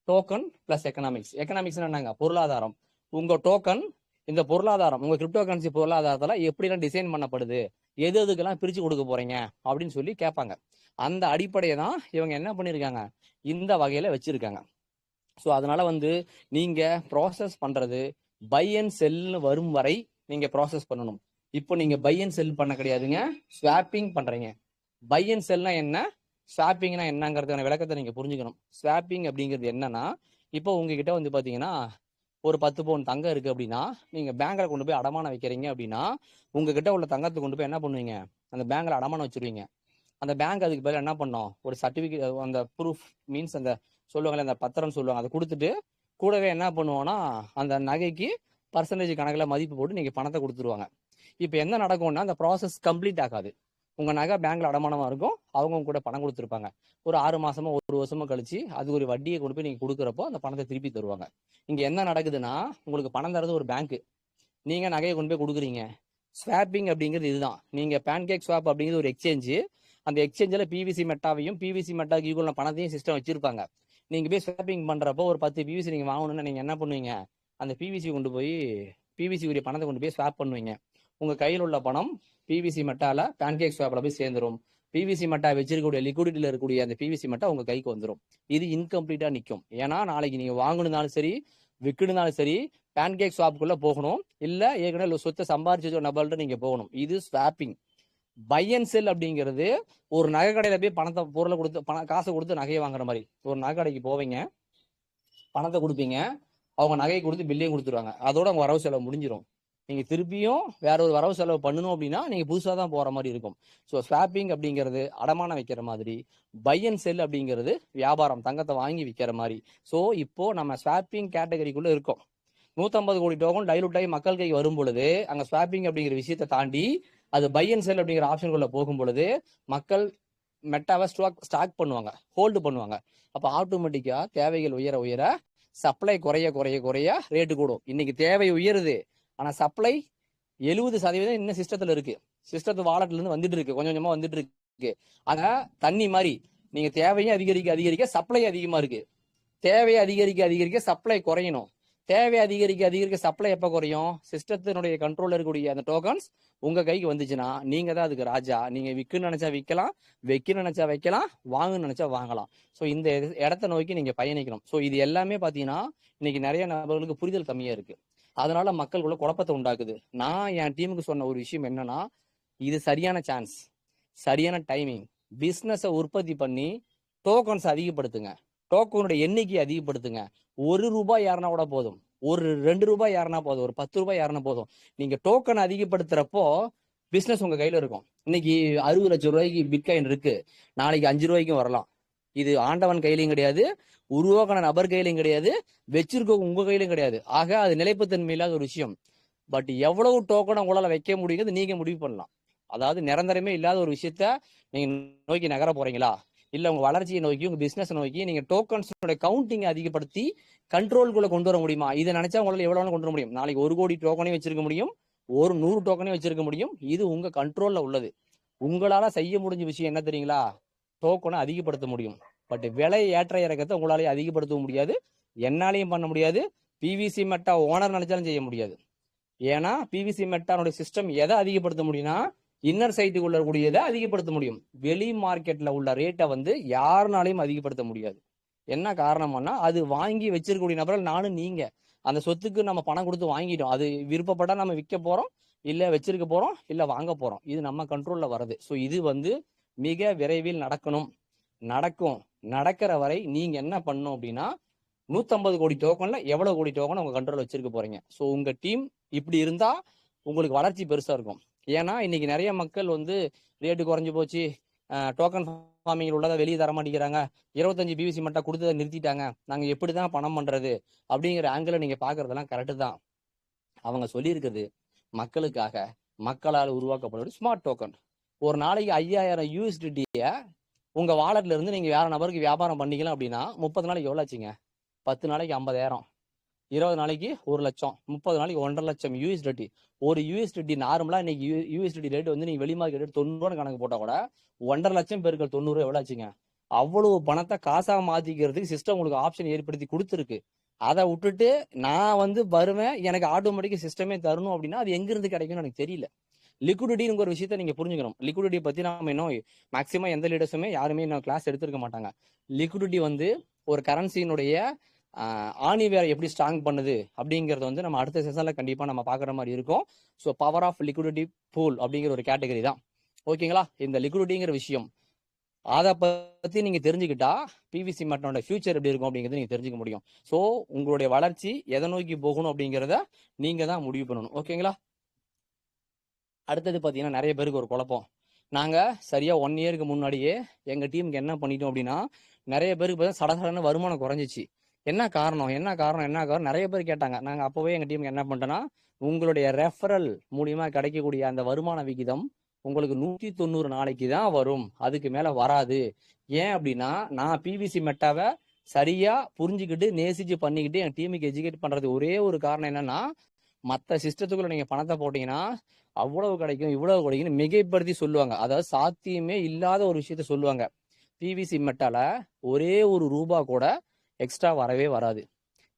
token plus economics. Economics என்னங்க? பொருளாதாரம். உங்க டோக்கன், இந்த பொருளாதாரம், உங்க கிரிப்டோ கரன்சி பொருளாதாரத்துல எப்படிலாம் டிசைன் பண்ணப்படுது, எதுக்கெல்லாம் பிரிச்சு கொடுக்க போறீங்க அப்படின்னு சொல்லி கேட்பாங்க. அந்த அடிப்படையை தான் இவங்க என்ன பண்ணியிருக்காங்க, இந்த வகையில வச்சிருக்காங்க. ஸோ அதனால வந்து நீங்க ப்ராசஸ் பண்றது பை அண்ட் செல்னு வரும் வரை நீங்க ப்ராசஸ் பண்ணணும். இப்போ நீங்க பை அண்ட் செல் பண்ண கிடையாதுங்க, ஸ்வாப்பிங் பண்றீங்க. பை அண்ட் செல்னா என்ன, ஸ்வாப்பிங்னா என்னங்கிறதுக்கான விளக்கத்தை நீங்க புரிஞ்சுக்கணும். ஸ்வாப்பிங் அப்படிங்கிறது என்னன்னா, இப்போ உங்ககிட்ட வந்து பாத்தீங்கன்னா ஒரு 10 பவுன் தங்கம் இருக்கு அப்படின்னா, நீங்க பேங்க்ல கொண்டு போய் அடமானம் வைக்கிறீங்க அப்படின்னா, உங்ககிட்ட உள்ள தங்கத்தை கொண்டு போய் என்ன பண்ணுவீங்க, அந்த பேங்க்ல அடமானம் வச்சிருவீங்க. அந்த பேங்க் அதுக்கு பதிலா என்ன பண்ணோம், ஒரு சர்டிபிகேட், அந்த ப்ரூஃப் மீன்ஸ் அந்த சொல்லுவாங்கல்ல அந்த பத்திரம் சொல்லுவாங்க, அதை கொடுத்துட்டு கூடவே என்ன பண்ணுவோம்னா அந்த நகைக்கு பர்சன்டேஜ் கணக்கில் மதிப்பு போட்டு நீங்க பணத்தை கொடுத்துருவாங்க. இப்போ என்ன நடக்கும்னா அந்த ப்ராசஸ் கம்ப்ளீட் ஆகாது. உங்க நகை பேங்க்ல அடமானமா இருக்கும், அவங்க கூட பணம் கொடுத்துருப்பாங்க. ஒரு 6 மாசமோ 1 வருஷமோ கழிச்சு அது ஒரு வட்டியை கொண்டு போய் நீங்க கொடுக்குறப்போ அந்த பணத்தை திருப்பி தருவாங்க. இங்க என்ன நடக்குதுன்னா, உங்களுக்கு பணம் தரது ஒரு பேங்க், நீங்க நகையை கொண்டு போய் கொடுக்குறீங்க. ஸ்வாப்பிங் அப்படிங்கிறது இதுதான். நீங்க பேன்கேக் ஸ்வாப் அப்படிங்கிறது ஒரு எக்ஸ்சேஞ்சு. அந்த எக்ஸ்சேஞ்சில் பிவிசி மெட்டாவையும் பிவிசி மெட்டாக்கு ஈக்குவலான பணத்தையும் சிஸ்டம் வச்சிருப்பாங்க. நீங்க போய் ஸ்வாப்பிங் பண்றப்போ ஒரு 10 பிவிசி நீங்க வாங்கணும்னா நீங்க என்ன பண்ணுவீங்க, அந்த பிவிசி கொண்டு போய் பிவிசி உரிய பணத்தை கொண்டு போய் ஸ்வாப் பண்ணுவீங்க. உங்க கையில் உள்ள பணம் பிவிசி மெட்டால பேன்கேக் ஸ்வாப்ல போய் சேர்ந்துரும். பிவிசி மெட்டா வச்சிருக்கக்கூடிய லிக்விடிட்டியில் இருக்கக்கூடிய அந்த பிவிசி மெட்டா உங்க கைக்கு வந்துடும். இது இன்கம்ப்ளீட்டா நிற்கும். ஏன்னா நாளைக்கு நீங்க வாங்கணுனாலும் சரி விற்கணுனாலும் சரி பேன்கேக் ஸ்வாப்புக்குள்ள போகணும், இல்ல ஏற்கனவே சொத்தை சம்பாரிச்சு நபர்கிட்ட நீங்க போகணும். இது ஸ்வாப்பிங். பை அண்ட் செல் அப்படிங்கிறது ஒரு நகை கடையில போய் பணத்தை பொருளை கொடுத்து காசை கொடுத்து நகையை வாங்குற மாதிரி. ஒரு நகை கடைக்கு போவீங்க, பணத்தை கொடுப்பீங்க, அவங்க நகையை கொடுத்து பில்லையும் கொடுத்துருவாங்க, அதோட அவங்க வரவு செலவு முடிஞ்சிடும். நீங்க திருப்பியும் வேற ஒரு வரவு செலவு பண்ணணும் அப்படின்னா நீங்க புதுசாக தான் போற மாதிரி இருக்கும். ஸோ ஸ்வாப்பிங் அப்படிங்கிறது அடமானம் வைக்கிற மாதிரி, பை அண்ட் செல் அப்படிங்கிறது வியாபாரம், தங்கத்தை வாங்கி விற்கிற மாதிரி. ஸோ இப்போ நம்ம ஸ்வாப்பிங் கேட்டகரிக்குள்ள இருக்கோம். 150 கோடி டோக்கன் டைலூட் ஆகி மக்கள் கைக்கு வரும் பொழுது அங்க ஸ்வாப்பிங் அப்படிங்கிற விஷயத்தை தாண்டி அது பை அண்ட் செல் அப்படிங்கிற ஆப்ஷனுக்குள்ள போகும் பொழுது மக்கள் மெட்டாவை ஸ்டாக் பண்ணுவாங்க, ஹோல்டு பண்ணுவாங்க. அப்போ ஆட்டோமேட்டிக்கா தேவைகள் உயர உயர சப்ளை குறைய குறைய குறைய ரேட்டு கூடும். இன்னைக்கு தேவை உயருது, ஆனா சப்ளை 70% இன்னும் சிஸ்டத்துல இருக்கு. சிஸ்டத்து வாலெட்ல இருந்து வந்துட்டு இருக்கு, கொஞ்சம் கொஞ்சமா வந்துட்டு இருக்கு. ஆனா தண்ணி மாதிரி நீங்க தேவையும் அதிகரிக்க அதிகரிக்க சப்ளை அதிகமா இருக்கு. தேவையை அதிகரிக்க அதிகரிக்க சப்ளை குறையணும். தேவை அதிகரிக்க அதிகரிக்க சப்ளை எப்ப குறையும், சிஸ்டத்தினுடைய கண்ட்ரோல் இருக்கக்கூடிய அந்த டோக்கன்ஸ் உங்க கைக்கு வந்துச்சுன்னா நீங்க தான் அதுக்கு ராஜா. நீங்க விற்கணும்னு நினைச்சா விற்கலாம், வைக்கணும்னு நினைச்சா வைக்கலாம், வாங்கணும்னு நினைச்சா வாங்கலாம். ஸோ இந்த இடத்த நோக்கி நீங்க பயணிக்கணும். ஸோ இது எல்லாமே பாத்தீங்கன்னா இன்னைக்கு நிறைய நபர்களுக்கு புரிதல் கம்மியா இருக்கு. அதனால மக்களுக்குள்ள குழப்பத்தை உண்டாக்குது. நான் என் டீமுக்கு சொன்ன ஒரு விஷயம் என்னன்னா, இது சரியான சான்ஸ், சரியான டைமிங். பிசினஸை உற்பத்தி பண்ணி டோக்கன்ஸ் அதிகப்படுத்துங்க, டோக்கனுடைய எண்ணிக்கை அதிகப்படுத்துங்க. ₹1 யாருனா கூட போதும், ஒரு ₹2 யாருனா போதும், ஒரு ₹10 யாருனா போதும். நீங்க டோக்கன் அதிகப்படுத்துறப்போ பிசினஸ் உங்க கையில இருக்கும். இன்னைக்கு 60 லட்சம் ரூபாய்க்கு பிட்காயின் இருக்கு, நாளைக்கு ₹5 வரலாம். இது ஆண்டவன் கையிலையும் கிடையாது, உருவாக்கின நபர் கையிலையும் கிடையாது, வச்சிருக்க உங்க கையிலும் கிடையாது. ஆக அது நிலைப்புத்தன்மை இல்லாத ஒரு விஷயம். பட் எவ்வளவு டோக்கனை உங்களால வைக்க முடியுங்கிறது நீங்க முடிவு பண்ணலாம். அதாவது நிரந்தரமே இல்லாத ஒரு விஷயத்த நீங்க நோக்கி நகர போறீங்களா, இல்ல உங்க வளர்ச்சியை நோக்கி உங்க பிசினஸ் நோக்கி நீங்க டோக்கன்ஸ் கவுண்டிங் அதிகப்படுத்தி கண்ட்ரோல்குள்ள கொண்டு வர முடியுமா? இதை நினைச்சா உங்களால எவ்வளவு கொண்டு வர முடியும். நாளைக்கு 1 கோடி டோக்கனையும் வச்சிருக்க முடியும், ஒரு 100 டோக்கனையும் வச்சிருக்க முடியும். இது உங்க கண்ட்ரோல்ல உள்ளது. உங்களால செய்ய முடிஞ்ச விஷயம் என்ன தெரியுங்களா, டோக்கனை அதிகப்படுத்த முடியும். பட் விலை ஏற்ற இறக்கத்தை உங்களாலேயே அதிகப்படுத்த முடியாது, என்னாலையும் பண்ண முடியாது, பிவிசி மெட்டா ஓனர் நினைச்சாலும் செய்ய முடியாது. ஏன்னா பிவிசி மெட்டானுடைய சிஸ்டம் எதை அதிகப்படுத்த முடியும்னா இன்னர் சைட்டுக்குள்ள கூடியதை அதிகப்படுத்த முடியும். வெளி மார்க்கெட்ல உள்ள ரேட்டை வந்து யாருனாலையும் அதிகப்படுத்த முடியாது. என்ன காரணம்னா அது வாங்கி வச்சிருக்கக்கூடிய நபர்கள் நானும் நீங்க அந்த சொத்துக்கு நம்ம பணம் கொடுத்து வாங்கிட்டோம். அது விருப்பப்பட்டா நம்ம விற்க போறோம், இல்ல வச்சிருக்க போறோம், இல்ல வாங்க போறோம். இது நம்ம கண்ட்ரோல்ல வருது. ஸோ இது வந்து மிக விரைவில் நடக்கணும், நடக்கும். நடக்கிற வரை நீங்க என்ன பண்ணணும் அப்படின்னா 150 கோடி டோக்கன்ல எவ்வளவு கோடி டோக்கன் உங்க கண்ட்ரோல் வச்சிருக்க போறீங்க. ஸோ உங்க டீம் இப்படி இருந்தா உங்களுக்கு வளர்ச்சி பெருசா இருக்கும். ஏன்னா இன்னைக்கு நிறைய மக்கள் வந்து ரேட்டு குறைஞ்சு போச்சு, டோக்கன் ஃபார்மிங் உள்ளதை வெளியே தர மாட்டேங்கிறாங்க, 25 பிவிசி மட்டும் கொடுத்ததை நிறுத்திட்டாங்க, நாங்க எப்படிதான் பணம் பண்றது அப்படிங்கிற ஆங்கிள் நீங்க பாக்குறதெல்லாம் கரெக்டு தான். அவங்க சொல்லியிருக்கிறது மக்களுக்காக, மக்களால் உருவாக்கப்படும் ஸ்மார்ட் டோக்கன். ஒரு நாளைக்கு 5000 USDT உங்க வாலெட்ல இருந்து நீங்க வேற நபருக்கு வியாபாரம் பண்ணிக்கலாம் அப்படின்னா 30 நாளைக்கு எவ்வளவு ஆச்சுங்க? 10 நாளைக்கு 50,000, 20 நாளைக்கு 1 லட்சம், 30 நாளைக்கு 1.5 லட்சம் USDT. ஒரு USDT நார்மலா இன்னைக்கு USDT ரேட் வந்து நீங்க வெளி மார்க்கெட் 90 கணக்கு போட்டா கூட 1.5 லட்சம் பெருக்கள் 90 எவ்வளவு ஆச்சுங்க? அவ்வளவு பணத்தை காசா மாத்திக்கிறதுக்கு சிஸ்டம் உங்களுக்கு ஆப்ஷன் ஏற்படுத்தி கொடுத்துருக்கு. அதை விட்டுட்டு நான் வந்து வருவேன் எனக்கு ஆட்டோமேட்டிக் சிஸ்டமே தரணும் அப்படின்னா அது எங்க இருந்து கிடைக்கும்னு எனக்கு தெரியல. லிக்விடிட்டிங்கிற ஒரு விஷயத்த நீங்க புரிஞ்சுக்கணும். லிக்விடிட்டி பத்தி நம்ம இன்னும் மேக்சிமம் எந்த லீடர்ஸுமே யாருமே இன்னும் கிளாஸ் எடுத்திருக்க மாட்டாங்க. லிக்விடிட்டி வந்து ஒரு கரன்சியினுடைய ஆணிவேரை எப்படி ஸ்ட்ராங் பண்ணுது அப்படிங்கறது வந்து நம்ம அடுத்த செஷன்ல கண்டிப்பா நம்ம பாக்குற மாதிரி இருக்கும். So power of liquidity pool அப்படிங்கிற ஒரு கேட்டகரி தான். ஓகேங்களா? இந்த லிக்விடிட்டிங்கிற விஷயம் அதை பத்தி நீங்க தெரிஞ்சுக்கிட்டா பிவிசி மெட்டனோட ஃபியூச்சர் எப்படி இருக்கும் அப்படிங்கறத நீங்க தெரிஞ்சுக்க முடியும். ஸோ உங்களுடைய வளர்ச்சி எதை நோக்கி போகணும் அப்படிங்கிறத நீங்க தான் முடிவு பண்ணணும். ஓகேங்களா? அடுத்தது பாத்தீங்கன்னா நிறைய பேருக்கு ஒரு குழப்பம். நாங்க சரியா 1 இயருக்கு முன்னாடியே எங்க டீமுக்கு என்ன பண்ணிட்டோம் அப்படின்னா, நிறைய பேருக்கு சடசடன்னு வருமானம் குறைஞ்சிச்சு. என்ன காரணம் நிறைய பேர் கேட்டாங்க. நாங்க அப்பவே எங்க டீமுக்கு என்ன பண்ணிட்டோம்னா, உங்களுடைய ரெஃபரல் மூலியமா கிடைக்கக்கூடிய அந்த வருமான விகிதம் உங்களுக்கு 190 நாளைக்கு தான் வரும், அதுக்கு மேல வராது. ஏன் அப்படின்னா, நான் பிவிசி மெட்டாவை சரியா புரிஞ்சுக்கிட்டு நேசிச்சு பண்ணிக்கிட்டு என் டீமுக்கு எஜுகேட் பண்றது ஒரே ஒரு காரணம் என்னன்னா, மற்ற சிஸ்டத்துக்குள்ள நீங்க பணத்தை போட்டீங்கன்னா அவ்வளவு கிடைக்கும் இவ்வளவு கிடைக்கும் மிகைப்படுத்தி சொல்லுவாங்க. அதாவது சாத்தியமே இல்லாத ஒரு விஷயத்த சொல்லுவாங்க. பிவிசி மெட்டால ஒரே ஒரு ரூபா கூட எக்ஸ்ட்ரா வரவே வராது.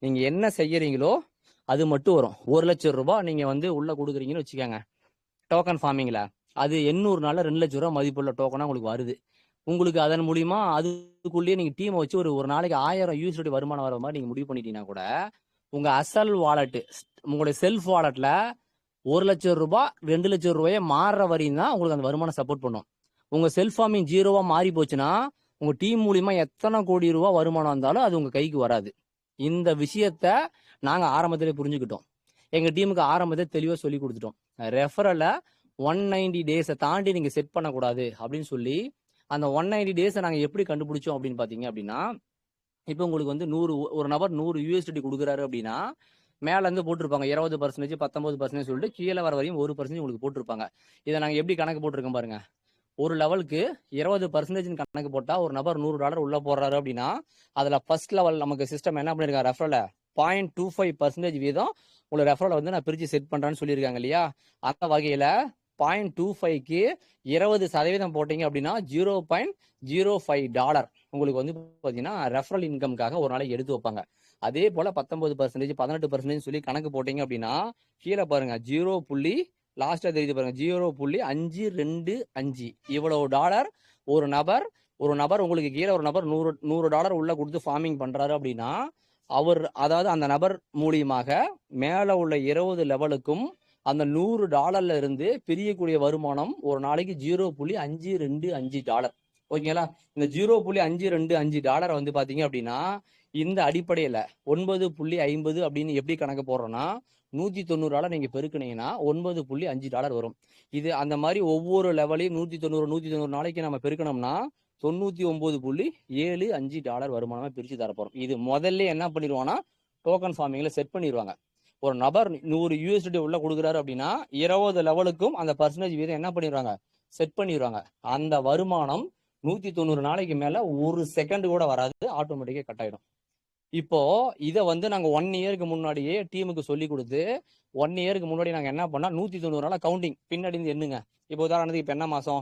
நீங்க என்ன செய்யறீங்களோ அது மட்டும் வரும். 1 லட்சம் ரூபாய் நீங்க வந்து உள்ள கொடுக்குறீங்கன்னு வச்சுக்கோங்க, டோக்கன் ஃபார்மிங்ல அது 800 நாள்ல 2 லட்சம் ரூபாய் மதிப்புள்ள டோக்கனா உங்களுக்கு வருது. உங்களுக்கு அதன் மூலியமா அதுக்குள்ளேயே நீங்க டீமை வச்சு ஒரு நாளைக்கு 1000 யூஎஸ்டி வருமானம் வர மாதிரி நீங்க முடிவு பண்ணிட்டீங்கன்னா கூட, உங்க அசல் வாலெட் உங்களுடைய செல்ஃப் வாலெட்ல 1 லட்சம் ரூபாய் 2 லட்சம் ரூபாயை மாறுற வரையும் தான் உங்களுக்கு அந்த வருமானம் சப்போர்ட் பண்ணும். உங்க செல்ஃப் ஃபார்மிங் 0வா மாறி போச்சுன்னா உங்க டீம் மூலியமா எத்தனை கோடி ரூபாய் வருமானம் வந்தாலும் அது உங்க கைக்கு வராது. இந்த விஷயத்த நாங்க ஆரம்பத்திலே புரிஞ்சுக்கிட்டோம். எங்க டீமுக்கு ஆரம்பத்திலே தெளிவா சொல்லி கொடுத்துட்டோம். ரெஃபரல 190 டேஸை தாண்டி நீங்க செட் பண்ணக்கூடாது அப்படின்னு சொல்லி, அந்த 190 டேஸை நாங்க எப்படி கண்டுபிடிச்சோம் அப்படின்னு பாத்தீங்க அப்படின்னா, இப்போ உங்களுக்கு வந்து ஒரு நபர் 100 யூஎஸ்டி கொடுக்குறாரு அப்படின்னா, மேல இருந்து போட்டிருப்பாங்க 20%, 19% சொல்லிட்டு கீழே வர வரையும் 1% உங்களுக்கு போட்டிருப்பாங்க. இதை நாங்க எப்படி கணக்கு போட்டிருக்கோம் பாருங்க. ஒரு லெவலுக்கு 20% கணக்கு போட்டா ஒரு நபர் $100 உள்ள போடுறாரு அப்படின்னா, அதுல ஃபர்ஸ்ட் லெவல் நமக்கு சிஸ்டம் என்ன பண்ணிருக்காங்க, ரெஃபரல 0.25% வீதம் உங்களை ரெஃபரல வந்து நான் பிரிச்சு செட் பண்றேன்னு சொல்லியிருக்காங்க இல்லையா? அந்த வகையில 0.25க்கு 20% போட்டீங்க அப்படின்னா $0.05 உங்களுக்கு வந்து பாத்தீங்கன்னா ரெஃபரல் இன்கம்காக ஒரு நாளைக்கு எடுத்து வைப்பாங்க. அதே போல 19%, 18% சொல்லி கணக்கு போட்டீங்க அப்படின்னா கீழே பாருங்க லாஸ்டா தெரியுது பாருங்க 0.525 இவ்வளவு டாலர் ஒரு நபர் உங்களுக்கு கீழே ஒரு நபர் $100 உள்ள கொடுத்து ஃபார்மிங் பண்றாரு அப்படின்னா, அதாவது அந்த நபர் மூலியமாக மேல உள்ள 20 லெவலுக்கும் அந்த $100 இருந்து பிரியக்கூடிய வருமானம் ஒரு நாளைக்கு $0.525. ஓகேங்களா? இந்த $0.525 வந்து பாத்தீங்க அப்படின்னா, இந்த அடிப்படையில 9.50 அப்படின்னு எப்படி கணக்கு போடுறோம்னா, 190 நீங்க பெருக்குனீங்கன்னா $9.5 வரும். இது அந்த மாதிரி ஒவ்வொரு லெவலையும் 190 நாளைக்கு நம்ம பெருக்கணும்னா $99.75 வருமானமா பிரிச்சு தரப்போறோம். இது முதல்ல என்ன பண்ணிடுவாங்கன்னா டோக்கன் ஃபார்மிங்ல செட் பண்ணிடுவாங்க. ஒரு நபர் 100 யூஎஸ்டி உள்ள கொடுக்குறாரு அப்படின்னா 20 லெவலுக்கும் அந்த பர்சன்டேஜ் வீதம் என்ன பண்ணிடுவாங்க, செட் பண்ணிடுவாங்க. அந்த வருமானம் 190 நாளைக்கு மேல ஒரு செகண்ட் கூட வராது, ஆட்டோமேட்டிக்கா கட் ஆயிடும். இப்போ இதை வந்து நாங்க 1 இயருக்கு முன்னாடியே டீமுக்கு சொல்லி கொடுத்து 1 இயருக்கு முன்னாடி நாங்க என்ன பண்ணா 190 நாளா கவுண்டிங் பின்னாடி இருந்து எண்ணுங்க. இப்போ உதாரணத்துக்கு இப்போ என்ன மாசம்,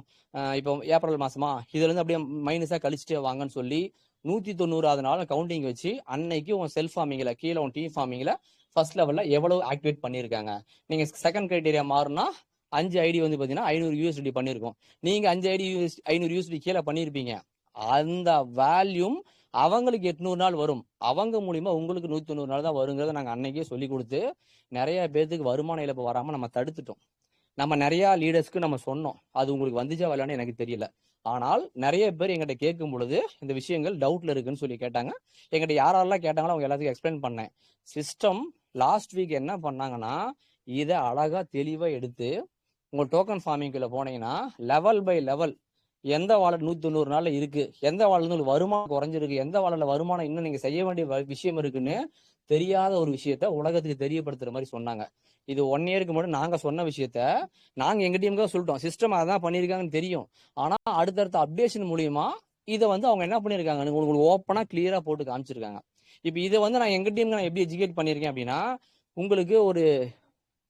இப்போ ஏப்ரல் மாசமா, இதுல இருந்து அப்படியே மைனஸா கழிச்சுட்டே வாங்கன்னு சொல்லி 190வது நாள் கவுண்டிங் வச்சு அன்னைக்கு உன் செல்ஃப் ஃபார்மிங்ல கீழே உன் டீம் ஃபார்மிங்ல ஃபர்ஸ்ட் லெவல்ல எவ்வளவு ஆக்டிவேட் பண்ணிருக்காங்க. நீங்க செகண்ட் கிரைட்டீரியா மாறினா 5 ஐடி வந்து பாத்தீங்கன்னா 500 யூஎஸ்டி பண்ணிருக்கோம். நீங்க 5 ஐடி 500 யூஎஸ்டி கீழே பண்ணிருப்பீங்க. அந்த வேல்யூம் அவங்களுக்கு 800 நாள் வரும். அவங்க மூலியமா உங்களுக்கு 190 நாள் தான் வருங்கிறத நாங்க அன்னைக்கே சொல்லி கொடுத்து நிறைய பேருக்கு வருமான இழப்பு வராம நம்ம தடுத்துட்டோம். நம்ம நிறைய லீடர்ஸ்க்கு நம்ம சொன்னோம். அது உங்களுக்கு வந்துச்சா வரலான்னு எனக்கு தெரியல. ஆனால் நிறைய பேர் எங்கிட்ட கேட்கும் பொழுது இந்த விஷயங்கள் டவுட்ல இருக்குன்னு சொல்லி கேட்டாங்க. எங்கிட்ட யாரெல்லாம் கேட்டாங்களோ அவங்க எல்லாத்துக்கும் எக்ஸ்பிளைன் பண்ணேன். சிஸ்டம் லாஸ்ட் வீக் என்ன பண்ணாங்கன்னா, இதை அழகா தெளிவா எடுத்து உங்க டோக்கன் ஃபார்மிங்குள்ள போனீங்கன்னா லெவல் பை லெவல் எந்த வாலெட் 190 நாள்ல இருக்கு, எந்த வாலெட் உங்களுக்கு வருமானம் குறைஞ்சிருக்கு, எந்த வாலெட்ல வருமானம் இன்னும் நீங்க செய்ய வேண்டிய விஷயம் இருக்குன்னு தெரியாத ஒரு விஷயத்த உலகத்துக்கு தெரியப்படுத்துற மாதிரி சொன்னாங்க. இது 1 இயருக்கு முன்னாடி நாங்க சொன்ன விஷயத்த நாங்க எங்க டீமுக்காக சொல்லிட்டோம். சிஸ்டம் அதான் பண்ணியிருக்காங்கன்னு தெரியும். ஆனா அடுத்தடுத்த அப்டேஷன் மூலியமா இதை வந்து அவங்க என்ன பண்ணிருக்காங்க உங்களுக்கு ஓப்பனா கிளியரா போட்டு காமிச்சிருக்காங்க. இப்ப இதை வந்து நான் எங்க டீமுக்கு நான் எப்படி எஜுகேட் பண்ணியிருக்கேன் அப்படின்னா, உங்களுக்கு ஒரு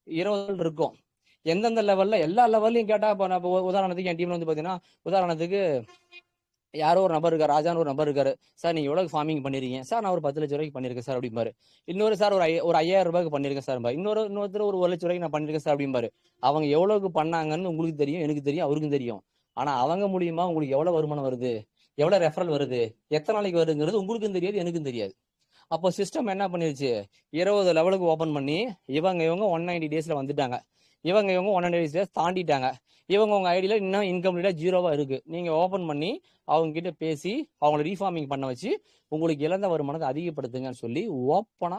20 இருக்கும். எந்தெந்த லெவல்ல எல்லா லெவல்லையும் கேட்டா இப்போ உதாரணத்துக்கு என் டீம்ல வந்து பாத்தீங்கன்னா, உதாரணத்துக்கு யாரோ ஒரு நபர் இருக்காரு, ராஜான்னு ஒரு நபர் இருக்காரு. சார் நீங்க எவ்வளவு ஃபார்மிங் பண்ணிருக்கீங்க சார்? நான் ஒரு 10 லட்சம் ரூபாய்க்கு பண்ணிருக்கேன் சார் அப்படிம்பாரு. இன்னொரு சார் ஒரு 5000 ரூபாய்க்கு பண்ணிருக்கேன் சார். இன்னொருத்தர் ஒரு 1 லட்சம் ரூபாய்க்கு நான் பண்ணிருக்கேன் சார் அப்படிம்பாரு. அவங்க எவ்வளவுக்கு பண்ணாங்கன்னு உங்களுக்கு தெரியும், எனக்கு தெரியும், அவருக்கும் தெரியும். ஆனா அவங்க மூலியமா உங்களுக்கு எவ்வளவு வருமானம் வருது, எவ்வளவு ரெஃபரல் வருது, எத்தனை நாளைக்கு வருதுங்கிறது உங்களுக்கும் தெரியாது, எனக்கும் தெரியாது. அப்போ சிஸ்டம் என்ன பண்ணிருச்சு, 20 லெவலுக்கு ஓபன் பண்ணி இவங்க 190 டேஸ்ல வந்துட்டாங்க. இவங்க 190 டேஸ் தாண்டிட்டாங்க. இவங்க உங்க ஐடியில இன்னும் இன்கம்ப்ளீட்டா ஜீரோவா இருக்கு. நீங்க ஓபன் பண்ணி அவங்க கிட்ட பேசி அவங்கள ரீஃபார்மிங் பண்ண வச்சு உங்களுக்கு இழந்த வருமானத்தை அதிகப்படுத்துங்கன்னு சொல்லி ஓப்பனா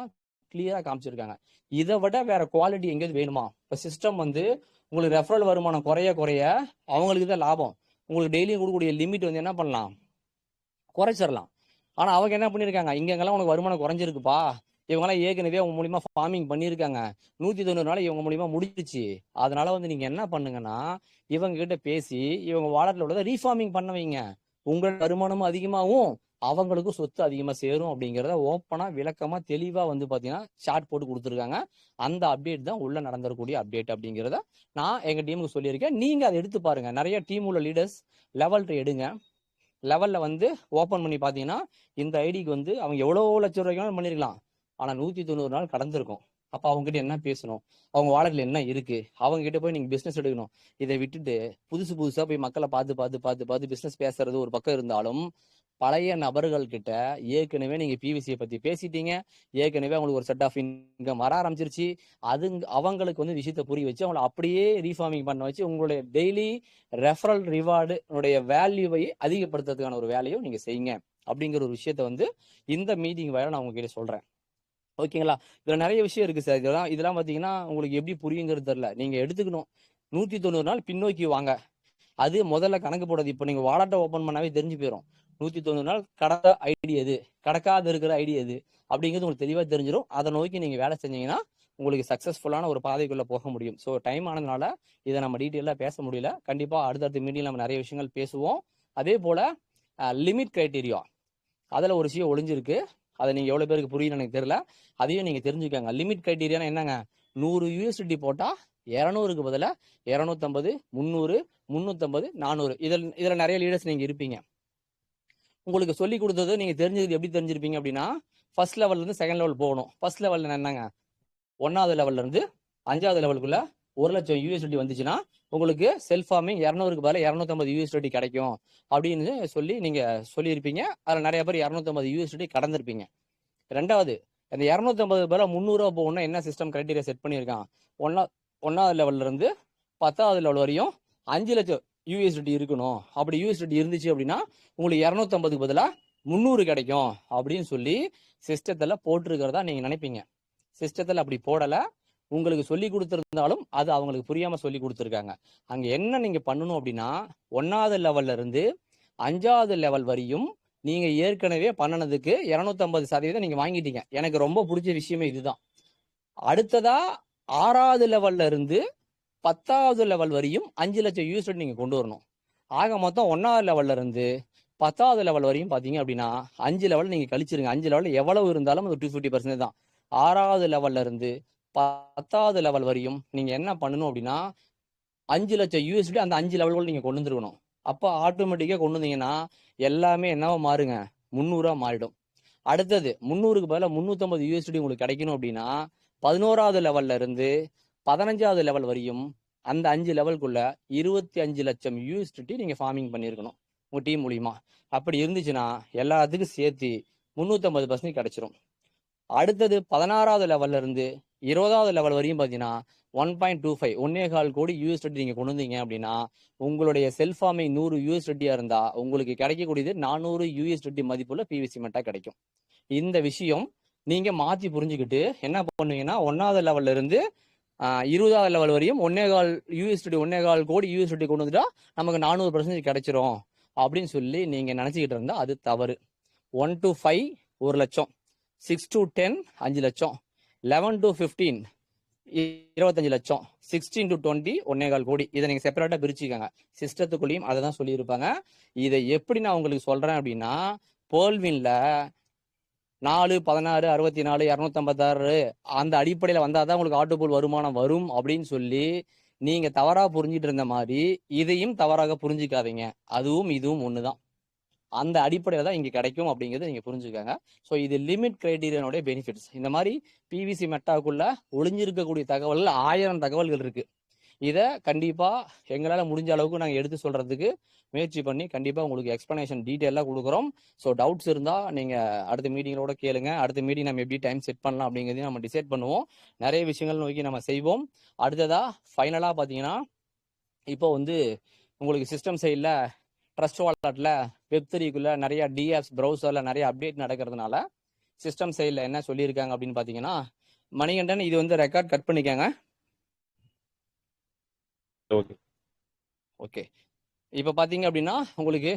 கிளியரா காமிச்சிருக்காங்க. இதை விட வேற குவாலிட்டி எங்கேயாவது வேணுமா? இப்ப சிஸ்டம் வந்து உங்களுக்கு ரெஃபரல் வருமானம் குறைய குறைய அவங்களுக்கு தான் லாபம். உங்களுக்கு டெய்லியும் கொடுக்கக்கூடிய லிமிட் வந்து என்ன பண்ணலாம், குறைச்சிடலாம். ஆனா அவங்க என்ன பண்ணிருக்காங்க, இங்கெல்லாம் உனக்கு வருமானம் குறைஞ்சிருக்குப்பா, இவங்கெல்லாம் ஏற்கனவே அவங்க மூலியமா ஃபார்மிங் பண்ணியிருக்காங்க, 190 நாள் இவங்க மூலியமா முடிஞ்சிச்சு, அதனால வந்து நீங்க என்ன பண்ணுங்கன்னா இவங்க கிட்ட பேசி இவங்க வாலெட்ல உள்ளதை ரீஃபார்மிங் பண்ண வைங்க. உங்களோட வருமானமும் அதிகமாகும், அவங்களுக்கும் சொத்து அதிகமா சேரும் அப்படிங்கிறத ஓப்பனா விளக்கமா தெளிவா வந்து பாத்தீங்கன்னா சார்ட் போட்டு கொடுத்துருக்காங்க. அந்த அப்டேட் தான் உள்ள நடந்துக்கூடிய அப்டேட் அப்படிங்கிறத நான் எங்க டீமுக்கு சொல்லியிருக்கேன். நீங்க அதை எடுத்து பாருங்க. நிறைய டீம் உள்ள லீடர்ஸ் லெவல் எடுங்க. லெவல்ல வந்து ஓபன் பண்ணி பாத்தீங்கன்னா இந்த ஐடிக்கு வந்து அவங்க எவ்வளவு லட்சம் ரூபாய்க்கு பண்ணிருக்கலாம், ஆனா 190 நாள் கடந்திருக்கும். அப்ப அவங்க கிட்ட என்ன பேசணும், அவங்க வாலெட்ல என்ன இருக்கு, அவங்க கிட்ட போய் நீங்க பிசினஸ் எடுக்கணும். இதை விட்டுட்டு புதுசா போய் மக்களை பார்த்து பிசினஸ் பேசுறது ஒரு பக்கம் இருந்தாலும், பழைய நபர்கள் கிட்ட ஏற்கனவே நீங்க பிவிசியை பத்தி பேசிட்டீங்க, ஏற்கனவே அவங்களுக்கு ஒரு செட் ஆஃப் இன்கம் வர ஆரம்பிச்சிருச்சு. அது அவங்களுக்கு வந்து விஷயத்த புரிய வச்சு அவங்களை அப்படியே ரீஃபார்மிங் பண்ண வச்சு உங்களுடைய டெய்லி ரெஃபரல் ரிவார்டு வேல்யூவை அதிகப்படுத்துறதுக்கான ஒரு வேலையும் நீங்க செய்யுங்க அப்படிங்கிற ஒரு விஷயத்த வந்து இந்த மீட்டிங் வேலை நான் உங்ககிட்ட சொல்றேன். ஓகேங்களா? இதுல நிறைய விஷயம் இருக்கு சார். இதெல்லாம் பாத்தீங்கன்னா உங்களுக்கு எப்படி புரியுங்கிறது தெரியல. நீங்க எடுத்துக்கணும். 190 நாள் பின்னோக்கி வாங்க. அது முதல்ல கணக்கு போடுறது. இப்போ நீங்க வாலெட்டை ஓபன் பண்ணாவே தெரிஞ்சு போயிடும். 190 நாள் கடந்த ஐடி எது, கடக்காத இருக்கிற ஐடி எது அப்படிங்கிறது உங்களுக்கு தெளிவா தெரிஞ்சிடும். அதை நோக்கி நீங்க வேலை செஞ்சீங்கன்னா உங்களுக்கு சக்சஸ்ஃபுல்லான ஒரு பாதைக்குள்ள போக முடியும். ஸோ டைம் ஆனதுனால இதை நம்ம டீட்டெயிலாக பேச முடியல. கண்டிப்பா அடுத்தடுத்த மீட்டிங்ல நம்ம நிறைய விஷயங்கள் பேசுவோம். அதே போல லிமிட் கிரைட்டீரியா அதுல ஒரு விஷயம் ஒளிஞ்சிருக்கு. அதை நீங்க எவ்வளவு பேருக்கு புரியுன்னு எனக்கு தெரியல. அதையும் நீங்க தெரிஞ்சுக்கோங்க. லிமிட் கிரைட்டீரியா என்னங்க, 100 யூஎஸ்டி போட்டா 200க்கு பதிலா 250, 300, 350, 400. இதுல நிறைய லீடர்ஸ் நீங்க இருப்பீங்க. உங்களுக்கு சொல்லி கொடுத்தது நீங்க தெரிஞ்சது எப்படி தெரிஞ்சிருப்பீங்க அப்படின்னா, ஃபர்ஸ்ட் லெவல்ல இருந்து செகண்ட் லெவல் போகணும். ஃபர்ஸ்ட் லெவல்ல என்னங்க, 1வது லெவல்ல இருந்து 5வது லெவலுக்குள்ள 1 லட்சம் யூஎஸ்டி வந்துச்சுன்னா உங்களுக்கு செல்ஃப் ஃபார்மிங் 200க்கு பதிலாக 250 யூஎஸ்டி கிடைக்கும் அப்படின்னு சொல்லி நீங்க சொல்லியிருப்பீங்க. அதுல நிறைய பேர் 250 யூஎஸ்டி கடந்திருப்பீங்க. ரெண்டாவது, அந்த 250 பதிலாக 300 போகணும்னா என்ன சிஸ்டம் கிரைட்டீரியா செட் பண்ணியிருக்கான், 1வது லெவல்ல இருந்து 10வது லெவல் வரையும் 5 லட்சம் யூஎஸ்டி இருக்கணும். அப்படி யூஎஸ்டி இருந்துச்சு அப்படின்னா உங்களுக்கு 250க்கு பதிலாக 300 கிடைக்கும் அப்படின்னு சொல்லி சிஸ்டத்துல போட்டிருக்கிறதா நீங்க நினைப்பீங்க. சிஸ்டத்துல அப்படி போடல. உங்களுக்கு சொல்லி கொடுத்திருந்தாலும் அது அவங்களுக்கு புரியாம சொல்லி கொடுத்துருக்காங்க. அங்க என்ன நீங்க பண்ணணும் அப்படின்னா, 1வது லெவல்ல இருந்து 5வது லெவல் வரையும் நீங்க ஏற்கனவே பண்ணனதுக்கு 250% நீங்க வாங்கிட்டீங்க. எனக்கு ரொம்ப பிடிச்ச விஷயமே இதுதான். அடுத்ததா 6வது லெவல்ல இருந்து 10வது லெவல் வரையும் 5 லட்சம் யூஎஸ்டி நீங்க கொண்டு வரணும். ஆக மொத்தம் 1வது லெவல்ல இருந்து 10வது லெவல் வரையும் பாத்தீங்க அப்படின்னா 5 லெவல் நீங்க கழிச்சிருங்க. 5 லெவல் எவ்வளவு இருந்தாலும் அது 250% தான். 6வது லெவல்ல இருந்து 10வது லெவல் வரையும் நீங்க என்ன பண்ணணும் அப்படின்னா 5 லட்சம் யூஎஸ்டி அந்த 5 லெவல்கள் நீங்க கொண்டு வந்துருக்கணும். அப்போ ஆட்டோமேட்டிக்கா கொண்டு வந்தீங்கன்னா எல்லாமே என்னவா மாறுங்க, 300 மாறிடும். அடுத்தது 300க்கு பதிலாக 350 யூஎஸ்டி உங்களுக்கு கிடைக்கணும் அப்படின்னா 11வது லெவல்ல இருந்து 15வது லெவல் வரையும் அந்த 5 லெவலுக்குள்ள 25 லட்சம் யூஎஸ்டி நீங்க ஃபார்மிங் பண்ணியிருக்கணும் உங்க டீம் மூலியமா. அப்படி இருந்துச்சுன்னா எல்லாத்துக்கும் சேர்த்து 350% கிடைச்சிரும். அடுத்தது 16வது லெவல்ல இருந்து 20வது லெவல் வரையும் பாத்தீங்கன்னா 1.25 1.25 கோடி யூஎஸ்டி நீங்க கொண்டு வந்தீங்க அப்படின்னா உங்களுடைய செல்ஃப் ஃபார்மிங் 100 யூஎஸ்டியா இருந்தா உங்களுக்கு கிடைக்கக்கூடியது 400 யூஎஸ்டி மதிப்புள்ள பிவிசி மெட்டா கிடைக்கும். இந்த விஷயம் நீங்க மாத்தி புரிஞ்சுக்கிட்டு என்ன பண்ணுவீங்கன்னா 1வது லெவல்ல இருந்து 20வது லெவல் வரையும் 1.25 கோடி யூஎஸ்டி கொண்டு வந்துட்டா நமக்கு 400% கிடைச்சிரும் அப்படின்னு சொல்லி நீங்க நினைச்சுக்கிட்டு இருந்தா அது தவறு. 1 to 5 1 லட்சம், 6 to 10 5 லட்சம், 11 to 15 25 லட்சம், 16 to 20 1.25 கோடி. இதை நீங்க செப்பரேட்டா பிரிச்சுக்கோங்க. சிஸ்டத்துக்குள்ளேயும் அதை தான் சொல்லியிருப்பாங்க. இதை எப்படி நான் உங்களுக்கு சொல்றேன் அப்படின்னா, பேர்ல்வின்ல 4, 16, 64, 256 அந்த அடிப்படையில வந்தாதான் உங்களுக்கு ஆட்டோபோல் வருமானம் வரும் அப்படின்னு சொல்லி நீங்க தவறா புரிஞ்சிட்டு இருந்த மாதிரி இதையும் தவறாக புரிஞ்சுக்காதீங்க. அதுவும் இதுவும் ஒண்ணுதான். அந்த அடிப்படையில தான் இங்க கிடைக்கும் அப்படிங்கிறத நீங்க புரிஞ்சுக்காங்க. ஸோ இது லிமிட் கிரைட்டீரியனுடைய பெனிஃபிட்ஸ். இந்த மாதிரி பிவிசி மெட்டாக்குள்ள ஒளிஞ்சிருக்கக்கூடிய தகவல்கள் 1000 தகவல்கள் இருக்கு. இதை கண்டிப்பாக எங்களால் முடிஞ்ச அளவுக்கு நாங்கள் எடுத்து சொல்கிறதுக்கு முயற்சி பண்ணி கண்டிப்பாக உங்களுக்கு எக்ஸ்ப்ளனேஷன் டீட்டெயிலாக கொடுக்குறோம். ஸோ டவுட்ஸ் இருந்தால் நீங்கள் அடுத்த மீட்டிங்களோட கேளுங்க. அடுத்த மீட்டிங் நம்ம எப்படி டைம் செட் பண்ணலாம் அப்படிங்கிறதையும் நம்ம டிசைட் பண்ணுவோம். நிறைய விஷயங்கள் நோக்கி நம்ம செய்வோம். அடுத்ததாக ஃபைனலாக பார்த்தீங்கன்னா இப்போ வந்து உங்களுக்கு சிஸ்டம் சைடில் ட்ரஸ்ட் வாலெட்டில் வெப்3க்குள்ளே நிறைய டிஆப்ஸ் ப்ரௌசரில் நிறைய அப்டேட் நடக்கிறதுனால சிஸ்டம் சைடில் என்ன சொல்லியிருக்காங்க அப்படின்னு பார்த்தீங்கன்னா, மணிகண்டன் இது வந்து ரெக்கார்ட் கட் பண்ணிக்கங்க. ஓகே ஓகே இப்போ பார்த்தீங்க அப்படின்னா உங்களுக்கு